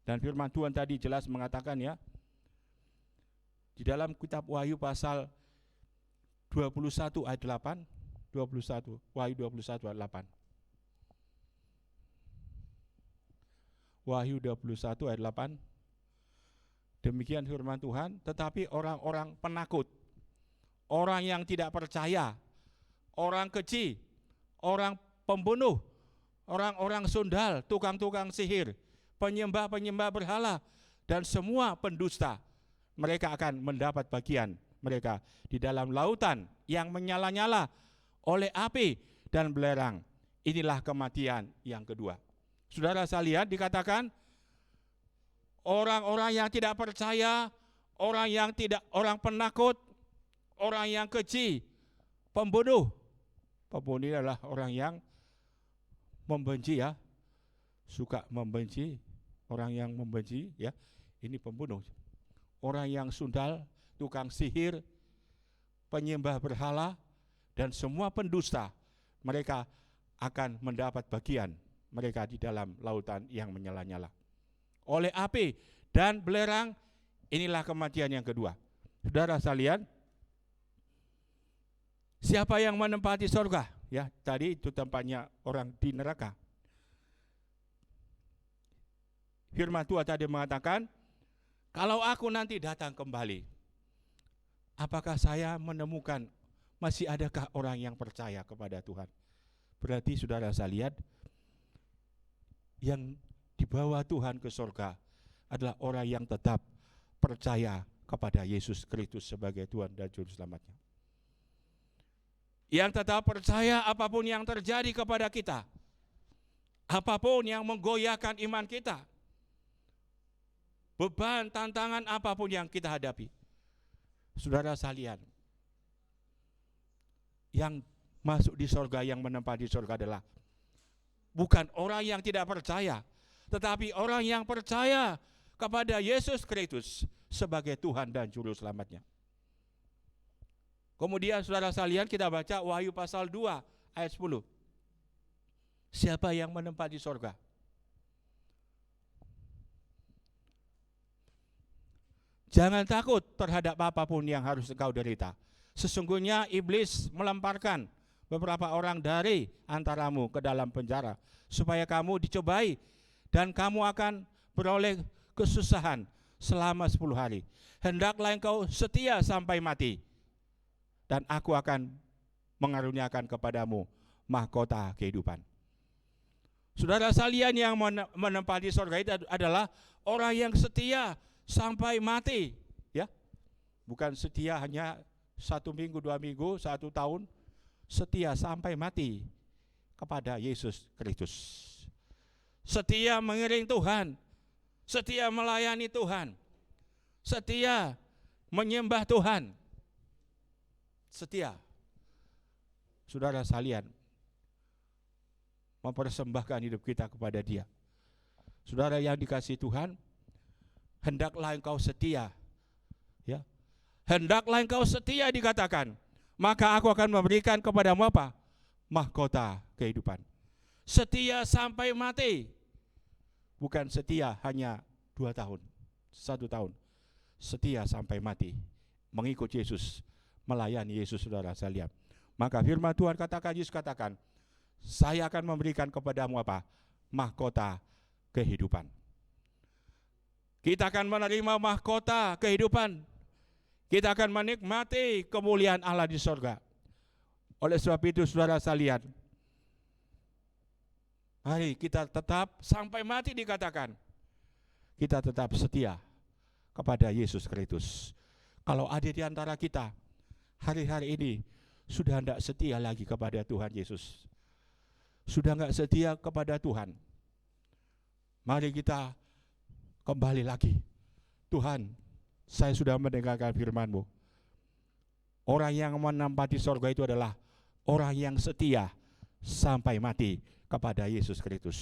Dan firman Tuhan tadi jelas mengatakan ya, di dalam kitab Wahyu pasal 21 ayat 8, 21, Wahyu 21 ayat 8. Wahyu 21 ayat 8. Demikian firman Tuhan, tetapi orang-orang penakut, orang yang tidak percaya, orang keji, orang pembunuh, orang-orang sundal, tukang-tukang sihir, penyembah-penyembah berhala, dan semua pendusta, mereka akan mendapat bagian mereka di dalam lautan yang menyala-nyala oleh api dan belerang. Inilah kematian yang kedua. Saudara sekalian, dikatakan orang-orang yang tidak percaya, orang penakut, orang yang keji, pembunuh. Pembunuh adalah orang yang membenci ya, suka membenci, orang yang membenci ya, ini pembunuh. Orang yang sundal, tukang sihir, penyembah berhala, dan semua pendusta, mereka akan mendapat bagian mereka di dalam lautan yang menyala-nyala oleh api dan belerang. Inilah kematian yang kedua. Saudara sekalian, siapa yang menempati surga? Ya, tadi itu tempatnya orang di neraka. Firman Tuhan tadi mengatakan, kalau aku nanti datang kembali, apakah saya menemukan masih adakah orang yang percaya kepada Tuhan? Berarti saudara saya lihat, yang dibawa Tuhan ke surga adalah orang yang tetap percaya kepada Yesus Kristus sebagai Tuhan dan Juru Selamatnya. Yang tetap percaya apapun yang terjadi kepada kita, apapun yang menggoyahkan iman kita, beban, tantangan apapun yang kita hadapi. Saudara sekalian, yang masuk di surga, yang menempati surga adalah bukan orang yang tidak percaya, tetapi orang yang percaya kepada Yesus Kristus sebagai Tuhan dan Juru Selamatnya. Kemudian saudara sekalian, kita baca Wahyu pasal 2 ayat 10. Siapa yang menempati surga? Jangan takut terhadap apapun yang harus engkau derita. Sesungguhnya iblis melemparkan beberapa orang dari antaramu ke dalam penjara, supaya kamu dicobai dan kamu akan beroleh kesusahan selama 10 hari. Hendaklah engkau setia sampai mati, dan aku akan mengaruniakan kepadamu mahkota kehidupan. Saudara sekalian, yang menempati surga itu adalah orang yang setia sampai mati, ya. Bukan setia hanya 1 minggu, 2 minggu, 1 tahun, setia sampai mati kepada Yesus Kristus. Setia mengiring Tuhan, setia melayani Tuhan, setia menyembah Tuhan, setia. Saudara sekalian, mempersembahkan hidup kita kepada Dia. Saudara yang dikasihi Tuhan, hendaklah engkau setia, ya. Hendaklah engkau setia dikatakan, maka aku akan memberikan kepadamu apa? Mahkota kehidupan. Setia sampai mati. Bukan setia hanya 2 tahun, 1 tahun. Setia sampai mati, mengikut Yesus, melayani Yesus, saudara sekalian. Maka firman Tuhan katakan, Yesus katakan, saya akan memberikan kepadamu apa? Mahkota kehidupan. Kita akan menerima mahkota kehidupan. Kita akan menikmati kemuliaan Allah di surga. Oleh sebab itu saudara sekalian, mari kita tetap sampai mati dikatakan, kita tetap setia kepada Yesus Kristus. Kalau ada di antara kita hari-hari ini sudah tidak setia lagi kepada Tuhan Yesus, sudah enggak setia kepada Tuhan, mari kita kembali lagi. Tuhan, saya sudah mendengarkan firman-Mu. Orang yang menempati sorga itu adalah orang yang setia sampai mati kepada Yesus Kristus.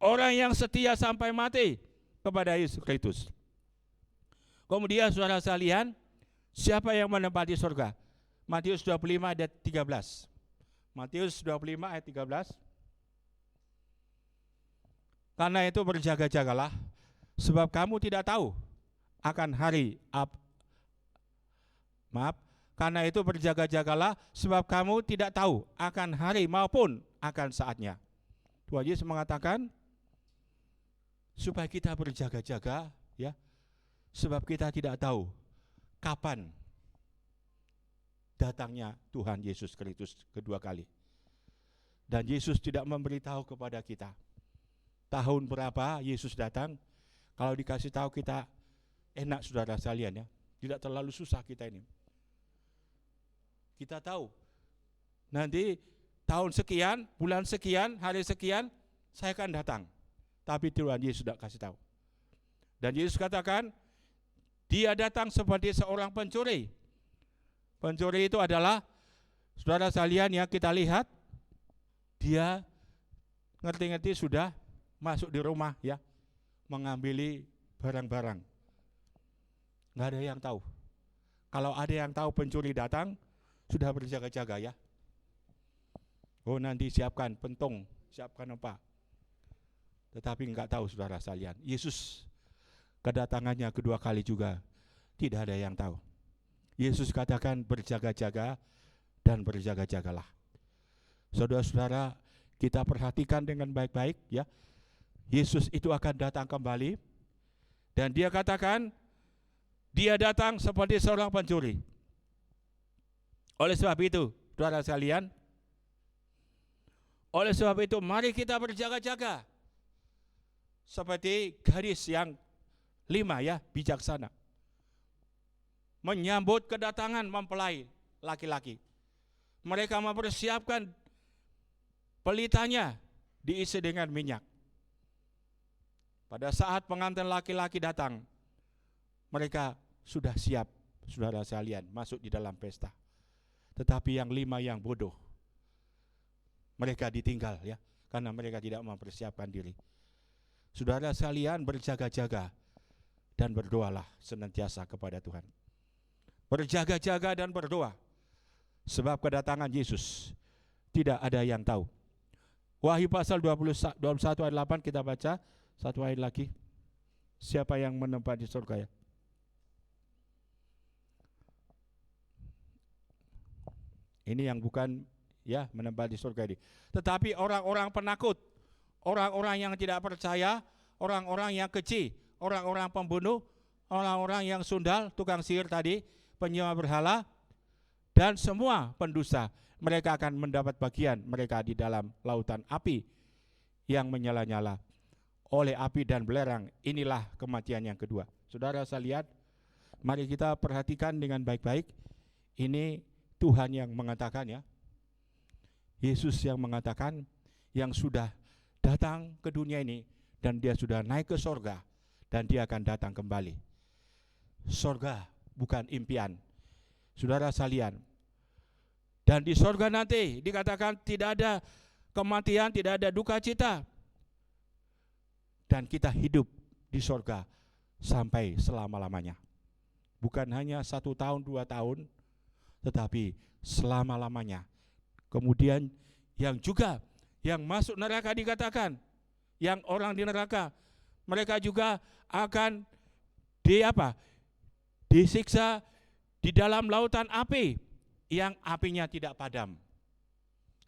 Orang yang setia sampai mati kepada Yesus Kristus. Kemudian saudara sekalian, siapa yang menempati sorga? Matius 25 ayat 13. Matius 25 ayat 13. Karena itu berjaga-jagalah, sebab kamu tidak tahu akan hari karena itu berjaga-jagalah, sebab kamu tidak tahu akan hari maupun akan saatnya. Tuhan Yesus mengatakan supaya kita berjaga-jaga, ya, sebab kita tidak tahu kapan datangnya Tuhan Yesus Kristus kedua kali. Dan Yesus tidak memberitahu kepada kita tahun berapa Yesus datang. Kalau dikasih tahu kita enak, saudara sekalian, ya, tidak terlalu susah kita ini. Kita tahu nanti tahun sekian, bulan sekian, hari sekian saya akan datang. Tapi Tuhan Yesus sudah kasih tahu. Dan Yesus katakan dia datang seperti seorang pencuri. Pencuri itu adalah, saudara sekalian, yang kita lihat dia ngerti-ngerti sudah masuk di rumah, ya, mengambil barang-barang. Nggak ada yang tahu. Kalau ada yang tahu pencuri datang, sudah berjaga-jaga, ya. Oh, nanti siapkan pentung, siapkan apa. Tetapi enggak tahu, saudara sekalian, Yesus kedatangannya kedua kali juga tidak ada yang tahu. Yesus katakan berjaga-jaga dan berjaga-jagalah. Saudara-saudara, kita perhatikan dengan baik-baik, ya. Yesus itu akan datang kembali, dan dia katakan dia datang seperti seorang pencuri. Oleh sebab itu, saudara sekalian, oleh sebab itu mari kita berjaga-jaga seperti gadis yang 5, ya, bijaksana, menyambut kedatangan mempelai laki-laki. Mereka mempersiapkan pelitanya diisi dengan minyak. Pada saat pengantin laki-laki datang, mereka sudah siap, saudara sekalian, masuk di dalam pesta. Tetapi yang 5 yang bodoh, mereka ditinggal, ya, karena mereka tidak mempersiapkan diri. Saudara sekalian, berjaga-jaga dan berdoalah senantiasa kepada Tuhan. Berjaga-jaga dan berdoa, sebab kedatangan Yesus tidak ada yang tahu. Wahyu pasal 21 ayat 8 kita baca satu ayat lagi. Siapa yang menempati surga, ya? Ini yang bukan, ya, menempati surga ini. Tetapi orang-orang penakut, orang-orang yang tidak percaya, orang-orang yang keji, orang-orang pembunuh, orang-orang yang sundal, tukang sihir tadi, penyembah berhala, dan semua pendusta, mereka akan mendapat bagian mereka di dalam lautan api yang menyala-nyala oleh api dan belerang. Inilah kematian yang kedua. Saudara sekalian, mari kita perhatikan dengan baik-baik. Ini Tuhan yang mengatakan, ya, Yesus yang mengatakan, yang sudah datang ke dunia ini, dan dia sudah naik ke sorga, dan dia akan datang kembali. Sorga bukan impian, saudara sekalian. Dan di sorga nanti dikatakan tidak ada kematian, tidak ada duka cita, dan kita hidup di sorga sampai selama-lamanya. Bukan hanya 1 tahun, 2 tahun, tetapi selama-lamanya. Kemudian yang juga yang masuk neraka dikatakan, yang orang di neraka, mereka juga akan disiksa di dalam lautan api yang apinya tidak padam.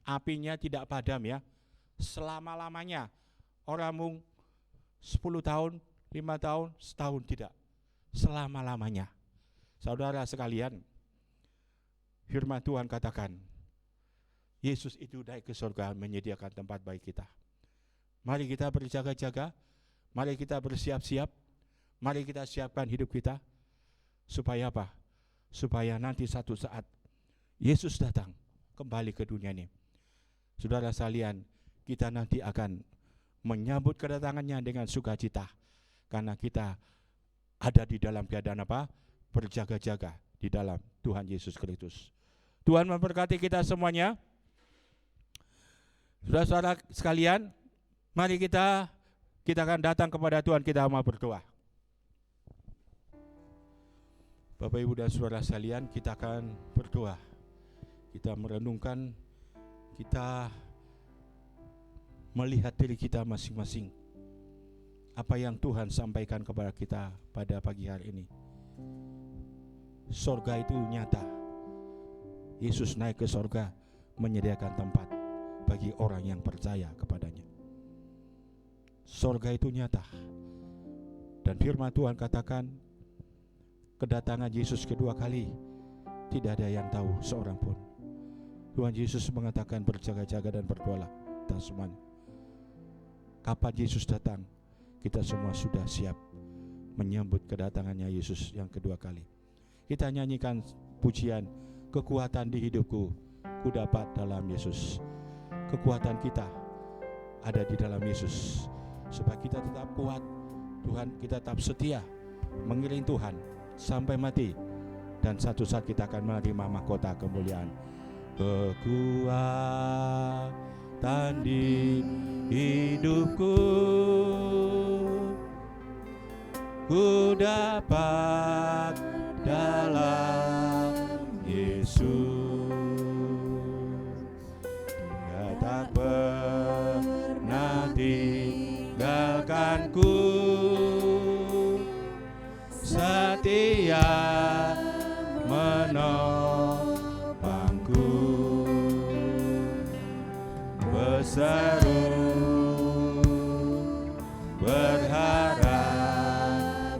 Apinya tidak padam, ya, selama-lamanya. Orang 10 tahun, 5 tahun, setahun tidak, selama-lamanya. Saudara sekalian, firman Tuhan katakan, Yesus itu naik ke surga menyediakan tempat bagi kita. Mari kita berjaga-jaga, mari kita bersiap-siap, Mari kita siapkan hidup kita. Supaya apa? Supaya nanti satu saat Yesus datang kembali ke dunia ini. Saudara sekalian, kita nanti akan menyambut kedatangannya dengan sukacita. Karena kita ada di dalam keadaan apa? Berjaga-jaga di dalam Tuhan Yesus Kristus. Tuhan memberkati kita semuanya. Saudara-saudara sekalian, mari kita akan datang kepada Tuhan, kita mau berdoa. Bapak, Ibu, dan saudara sekalian, kita akan berdoa. Kita merenungkan, kita melihat diri kita masing-masing. Apa yang Tuhan sampaikan kepada kita pada pagi hari ini. Sorga itu nyata. Yesus naik ke sorga, menyediakan tempat bagi orang yang percaya kepadanya. Sorga itu nyata. Dan firman Tuhan katakan, kedatangan Yesus kedua kali tidak ada yang tahu seorang pun. Tuhan Yesus mengatakan berjaga-jaga dan berdoalah kita semuanya. Kapan Yesus datang, kita semua sudah siap menyambut kedatangannya Yesus yang kedua kali. Kita nyanyikan pujian, kekuatan di hidupku ku dapat dalam Yesus. Kekuatan kita ada di dalam Yesus. Supaya kita tetap kuat, Tuhan, kita tetap setia mengiring Tuhan sampai mati. Dan satu saat kita akan menerima mahkota kemuliaan. Kekuatan di hidupku ku dapat dalam Yesus. Dia tak pernah tinggalkanku, setia menopangku, berseru berharap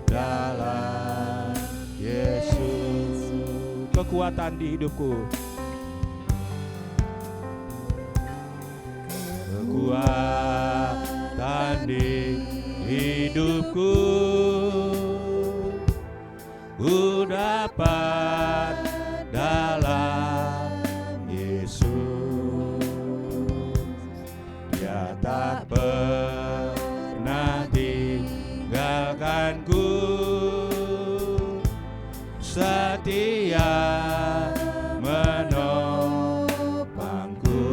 dalam Yesus. Kekuatan di hidupku, kekuatan di hidupku ku dapat dalam Yesus. Dia tak pernah tinggalkanku, setia menopangku,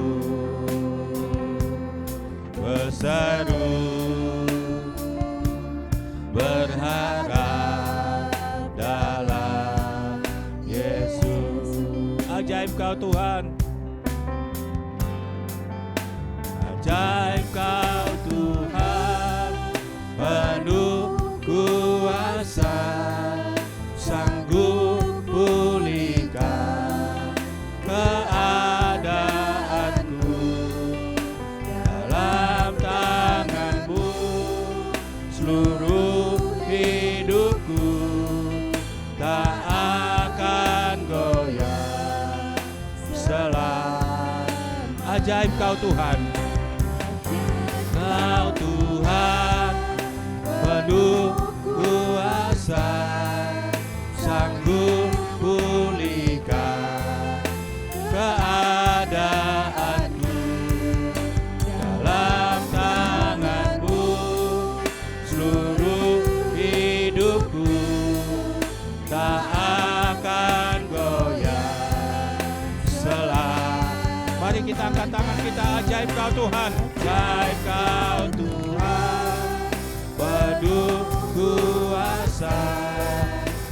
berseru berharap dalam Yesus. Ajaib Kau Tuhan, ajaib Kau Tuhan, penuh kuasa, sanggup pulihkan keadaanku. Dalam tangan-Mu seluruh hidupku tak akan goyah selalu. Ajaib Kau Tuhan, Kau Tuhan penuh kuasa, sanggup pulihkan keadaanku. Dalam tangan-Mu seluruh hidupku tak akan goyah selalu. Mari kita angkat tangan kita, ajaib Kau Tuhan, ajaib Kau Tuhan, penuh kuasa,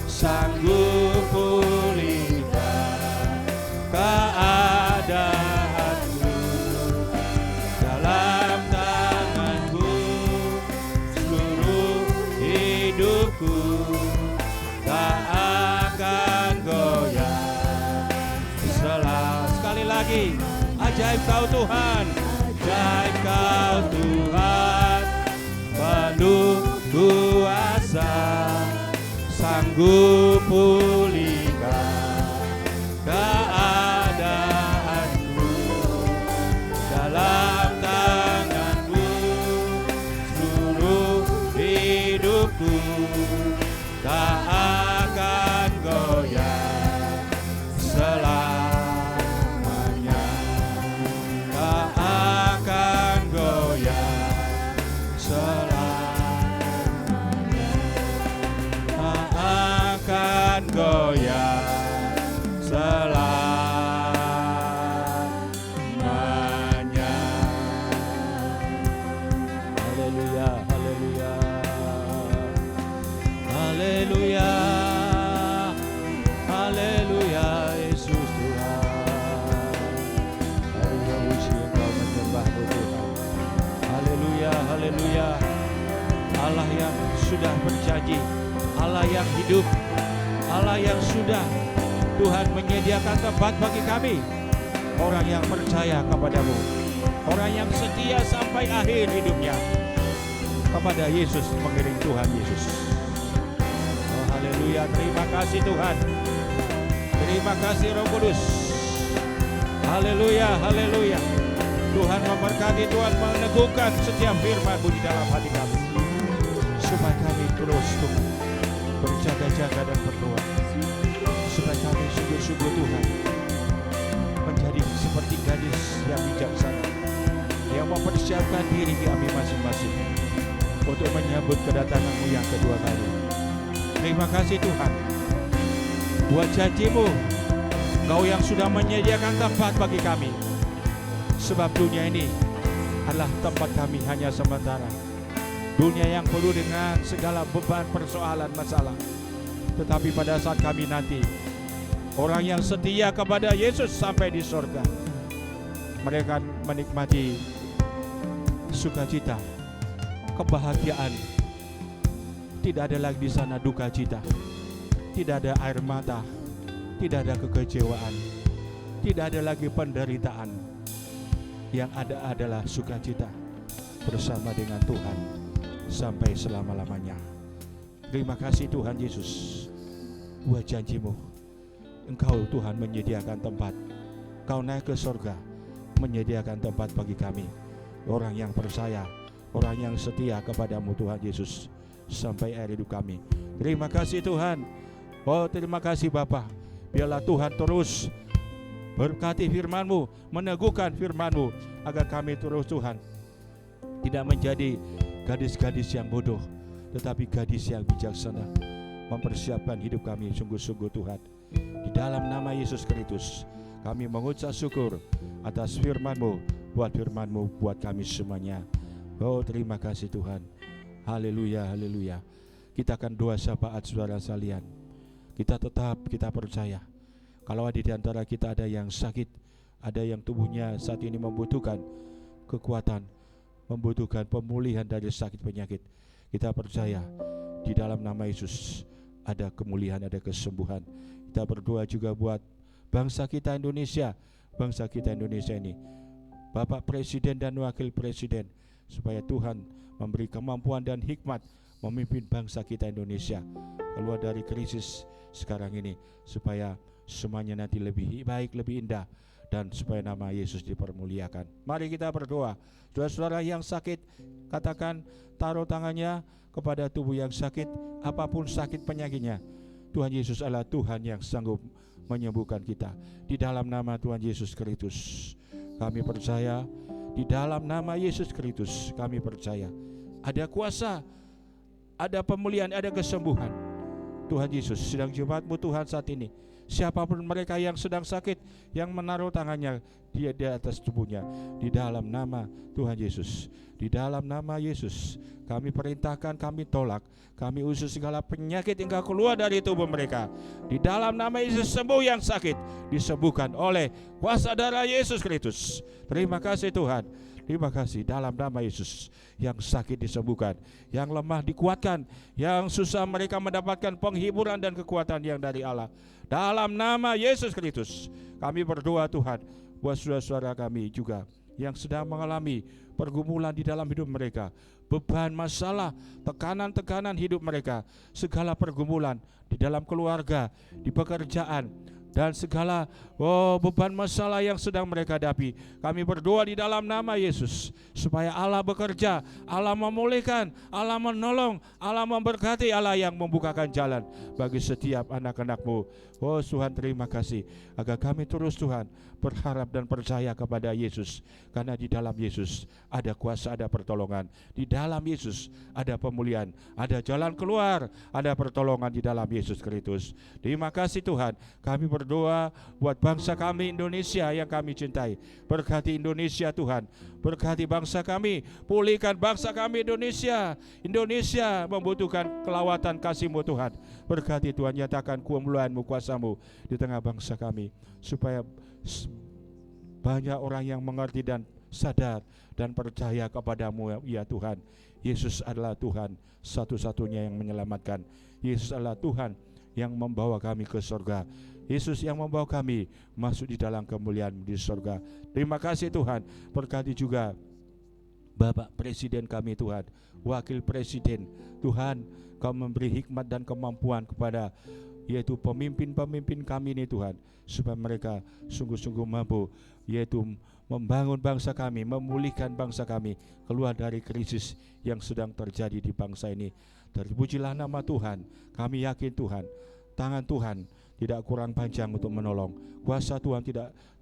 sanggup pulihkan keadaanku. Dalam tangan-Mu seluruh hidupku tak akan goyah selalu. Sekali lagi, ajaib Kau Tuhan, ajaib Kau Tuhan, penuh kuasa, sanggup pulihkan keadaanku. Dalam tangan-Mu seluruh hidupku dan goyang selamanya. Haleluya, haleluya, haleluya, haleluya, Yesus Tuhan. Haleluya, puji Engkau, menyembah-Mu Tuhan. Haleluya, haleluya. Allah yang sudah berjanji, Allah yang hidup, Allah yang sudah Tuhan menyediakan tempat bagi kami, orang yang percaya kepadamu, orang yang setia sampai akhir hidupnya kepada Yesus, mengiring Tuhan Yesus. Oh haleluya, terima kasih Tuhan, terima kasih Roh Kudus. Haleluya, haleluya. Tuhan memberkati, Tuhan meneguhkan setiap firman-Mu di dalam hati kami, supaya kami terus Tuhan berjaga-jaga dan berdoa, supaya kami sungguh-sungguh Tuhan menjadi seperti gadis yang bijaksana, yang mempersiapkan diri kami masing-masing untuk menyambut kedatangan-Mu yang kedua kali. Terima kasih Tuhan buat janji-Mu, Engkau yang sudah menyediakan tempat bagi kami, sebab dunia ini adalah tempat kami hanya sementara. Dunia yang penuh dengan segala beban, persoalan, masalah. Tetapi pada saat kami nanti, orang yang setia kepada Yesus sampai di surga, mereka menikmati sukacita, kebahagiaan. Tidak ada lagi di sana duka cita, tidak ada air mata, tidak ada kekecewaan, tidak ada lagi penderitaan. Yang ada adalah sukacita bersama dengan Tuhan sampai selama-lamanya. Terima kasih Tuhan Yesus buat janji-Mu. Engkau Tuhan menyediakan tempat, Kau naik ke surga, menyediakan tempat bagi kami, orang yang percaya, orang yang setia kepadamu Tuhan Yesus sampai akhir hidup kami. Terima kasih Tuhan. Oh terima kasih Bapa. Biarlah Tuhan terus berkati firman-Mu, meneguhkan firman-Mu, agar kami terus Tuhan tidak menjadi gadis-gadis yang bodoh, tetapi gadis yang bijaksana, mempersiapkan hidup kami sungguh-sungguh Tuhan. Di dalam nama Yesus Kristus kami mengucap syukur atas firman-Mu, buat firman-Mu buat kami semuanya. Oh terima kasih Tuhan. Haleluya, haleluya. Kita akan doa syafaat saudara sekalian. Kita percaya kalau ada di antara kita ada yang sakit, ada yang tubuhnya saat ini membutuhkan kekuatan, membutuhkan pemulihan dari sakit penyakit, kita percaya di dalam nama Yesus ada kemuliaan, ada kesembuhan. Kita berdoa juga buat bangsa kita Indonesia, bangsa kita Indonesia ini, Bapak Presiden dan Wakil Presiden, supaya Tuhan memberi kemampuan dan hikmat memimpin bangsa kita Indonesia keluar dari krisis sekarang ini, supaya semuanya nanti lebih baik, lebih indah, dan supaya nama Yesus dipermuliakan. Mari kita berdoa. Saudara-saudara yang sakit, katakan, taruh tangannya kepada tubuh yang sakit, apapun sakit penyakitnya. Tuhan Yesus adalah Tuhan yang sanggup menyembuhkan kita. Di dalam nama Tuhan Yesus Kristus kami percaya, di dalam nama Yesus Kristus kami percaya ada kuasa, ada pemulihan, ada kesembuhan. Tuhan Yesus sedang jemaat-Mu Tuhan saat ini, siapapun mereka yang sedang sakit, yang menaruh tangannya di atas tubuhnya, di dalam nama Tuhan Yesus, di dalam nama Yesus kami perintahkan, kami tolak, kami usir segala penyakit hingga keluar dari tubuh mereka. Di dalam nama Yesus, sembuh yang sakit disembuhkan oleh kuasa darah Yesus Kristus. Terima kasih Tuhan. Terima kasih, dalam nama Yesus yang sakit disembuhkan, yang lemah dikuatkan, yang susah mereka mendapatkan penghiburan dan kekuatan yang dari Allah. Dalam nama Yesus Kristus kami berdoa Tuhan buat saudara-saudara kami juga yang sedang mengalami pergumulan di dalam hidup mereka, beban, masalah, tekanan-tekanan hidup mereka, segala pergumulan di dalam keluarga, di pekerjaan, dan segala beban masalah yang sedang mereka hadapi. Kami berdoa di dalam nama Yesus supaya Allah bekerja, Allah memulihkan, Allah menolong, Allah memberkati, Allah yang membukakan jalan bagi setiap anak-anak-Mu. Oh Tuhan, terima kasih agar kami terus Tuhan berharap dan percaya kepada Yesus, karena di dalam Yesus ada kuasa, ada pertolongan. Di dalam Yesus ada pemulihan, ada jalan keluar, ada pertolongan di dalam Yesus Kristus. Terima kasih Tuhan. Kami berdoa buat bangsa kami Indonesia yang kami cintai. Berkati Indonesia Tuhan, berkati bangsa kami, pulihkan bangsa kami Indonesia. Indonesia membutuhkan kelawatan kasih-Mu Tuhan. Berkati Tuhan, nyatakan kemuliaan-Mu, kuasa-Mu di tengah bangsa kami, supaya banyak orang yang mengerti dan sadar dan percaya kepada-Mu ya Tuhan. Yesus adalah Tuhan satu-satunya yang menyelamatkan. Yesus adalah Tuhan yang membawa kami ke surga. Yesus yang membawa kami masuk di dalam kemuliaan di surga. Terima kasih Tuhan. Berkati juga Bapak Presiden kami Tuhan, Wakil Presiden Tuhan, Kau memberi hikmat dan kemampuan kepada yaitu pemimpin-pemimpin kami ini Tuhan, supaya mereka sungguh-sungguh mampu yaitu membangun bangsa kami, memulihkan bangsa kami keluar dari krisis yang sedang terjadi di bangsa ini. Terpujilah nama Tuhan. Kami yakin Tuhan, tangan Tuhan tidak kurang panjang untuk menolong, kuasa Tuhan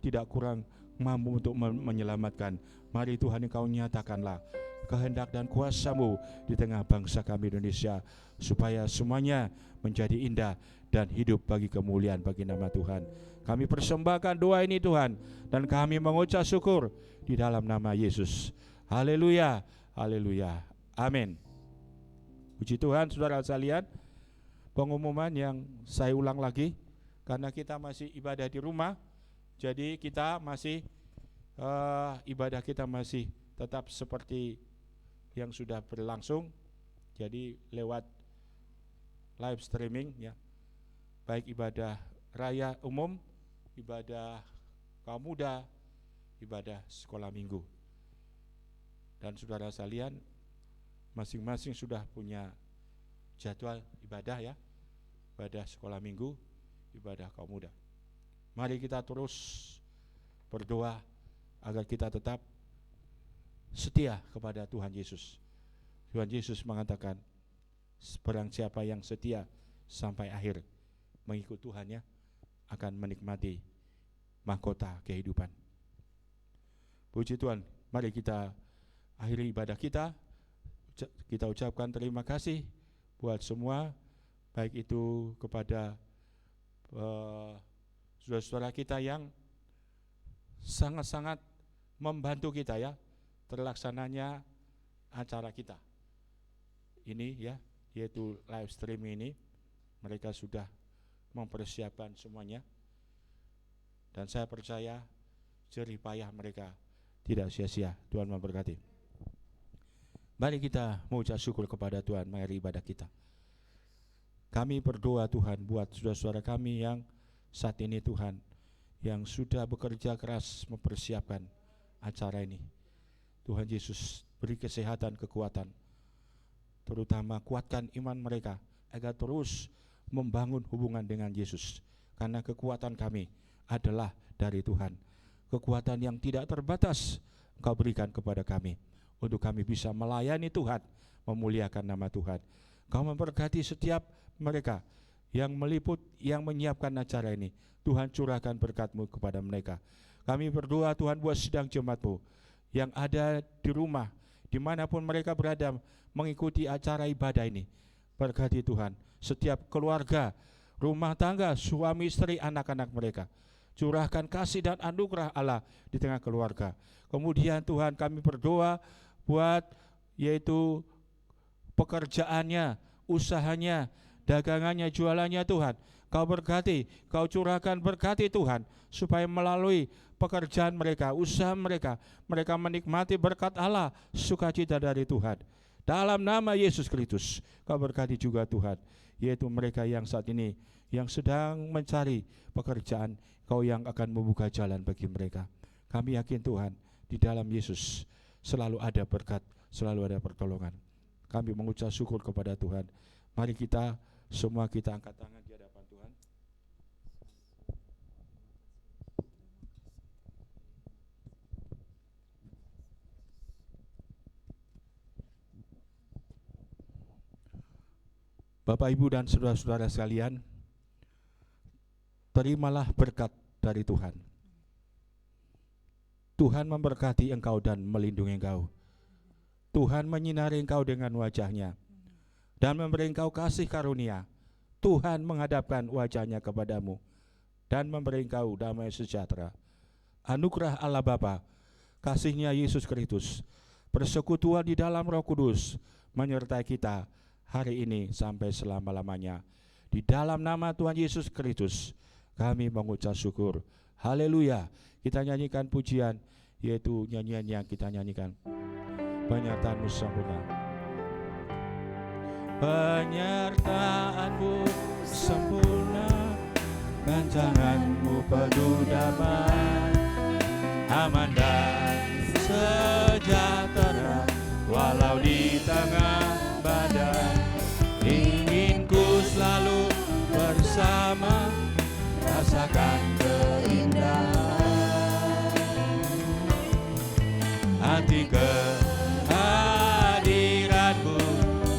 tidak kurang mampu untuk menyelamatkan. Mari Tuhan, Engkau nyatakanlah kehendak dan kuasa-Mu di tengah bangsa kami Indonesia, supaya semuanya menjadi indah dan hidup bagi kemuliaan bagi nama Tuhan. Kami persembahkan doa ini Tuhan, dan kami mengucap syukur di dalam nama Yesus. Haleluya, haleluya, amin. Puji Tuhan. Saudara sekalian, pengumuman yang saya ulang lagi, karena kita masih ibadah di rumah, jadi kita masih ibadah kita masih tetap seperti yang sudah berlangsung, jadi lewat live streaming ya, baik ibadah raya umum, ibadah kaum muda, ibadah sekolah minggu. Dan saudara sekalian, masing-masing sudah punya jadwal ibadah ya, ibadah sekolah minggu, ibadah kaum muda. Mari kita terus berdoa agar kita tetap setia kepada Tuhan Yesus. Tuhan Yesus mengatakan, barang siapa yang setia sampai akhir mengikut Tuhannya akan menikmati mahkota kehidupan. Puji Tuhan. Mari kita akhiri ibadah kita. Kita ucapkan terima kasih buat semua, baik itu kepada saudara-saudara kita yang sangat-sangat membantu kita ya terlaksananya acara kita ini ya, yaitu live stream ini. Mereka sudah mempersiapkan semuanya, dan saya percaya jerih payah mereka tidak sia-sia. Tuhan memberkati. Mari kita mengucap syukur kepada Tuhan. Mari ibadah kita. Kami berdoa Tuhan buat saudara-saudara kami yang saat ini Tuhan, yang sudah bekerja keras mempersiapkan acara ini. Tuhan Yesus, beri kesehatan, kekuatan, terutama kuatkan iman mereka agar terus membangun hubungan dengan Yesus, karena kekuatan kami adalah dari Tuhan. Kekuatan yang tidak terbatas Engkau berikan kepada kami, untuk kami bisa melayani Tuhan, memuliakan nama Tuhan. Engkau memberkati setiap mereka yang meliput, yang menyiapkan acara ini. Tuhan, curahkan berkat-Mu kepada mereka. Kami berdoa Tuhan buat sidang jemaat-Mu yang ada di rumah, dimanapun mereka berada mengikuti acara ibadah ini. Berkati Tuhan setiap keluarga, rumah tangga, suami istri, anak-anak mereka. Curahkan kasih dan anugerah Allah di tengah keluarga. Kemudian Tuhan, kami berdoa buat yaitu pekerjaannya, usahanya, dagangannya, jualannya Tuhan. Kau berkati, Kau curahkan berkati Tuhan, supaya melalui pekerjaan mereka, usaha mereka, mereka menikmati berkat Allah, sukacita dari Tuhan. Dalam nama Yesus Kristus, Kau berkati juga Tuhan, yaitu mereka yang saat ini yang sedang mencari pekerjaan, Kau yang akan membuka jalan bagi mereka. Kami yakin Tuhan, di dalam Yesus selalu ada berkat, selalu ada pertolongan. Kami mengucap syukur kepada Tuhan. Mari kita semua kita angkat tangan di hadapan Tuhan. Bapak, Ibu, dan saudara-saudara sekalian, terimalah berkat dari Tuhan. Tuhan memberkati engkau dan melindungi engkau. Tuhan menyinari engkau dengan wajah-Nya dan memberi engkau kasih karunia. Tuhan menghadapkan wajah-Nya kepadamu dan memberi engkau damai sejahtera. Anugerah Allah Bapa, kasih-Nya Yesus Kristus, persekutuan di dalam Roh Kudus menyertai kita hari ini sampai selama-lamanya. Di dalam nama Tuhan Yesus Kristus kami mengucap syukur. Haleluya. Kita nyanyikan pujian, yaitu nyanyian yang kita nyanyikan, penyertaan-Mu sempurna. Penyertaan-Mu sempurna, rancangan-Mu penuh damai, aman dan sejahtera walau di tengah badai. Ingin ku selalu bersama, rasakan keindahan hati kehadiran-Mu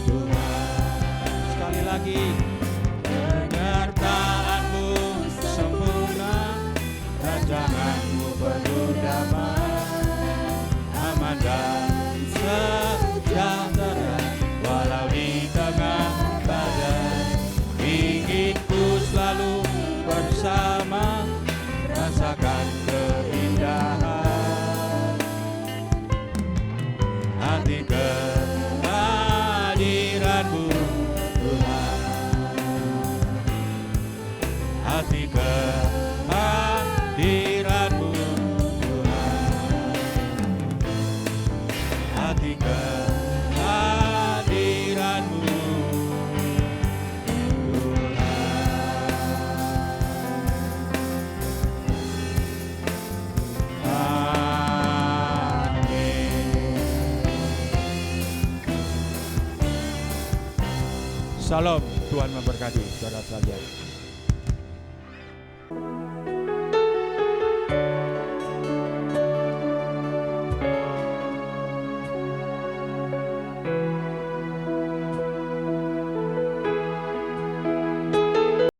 Tuhan. Sekali lagi, penyertaan-Mu sempurna, rancangan-Mu penuh damai, aman dan sejahtera walau di tengah badai. Ingin ku selalu bersama, rasakan keindahan hati kehadiran-Mu Tuhan. Hati kehadiran-Mu Tuhan. Hati kehadiran-Mu Salam, Tuhan memberkati saudara sekalian.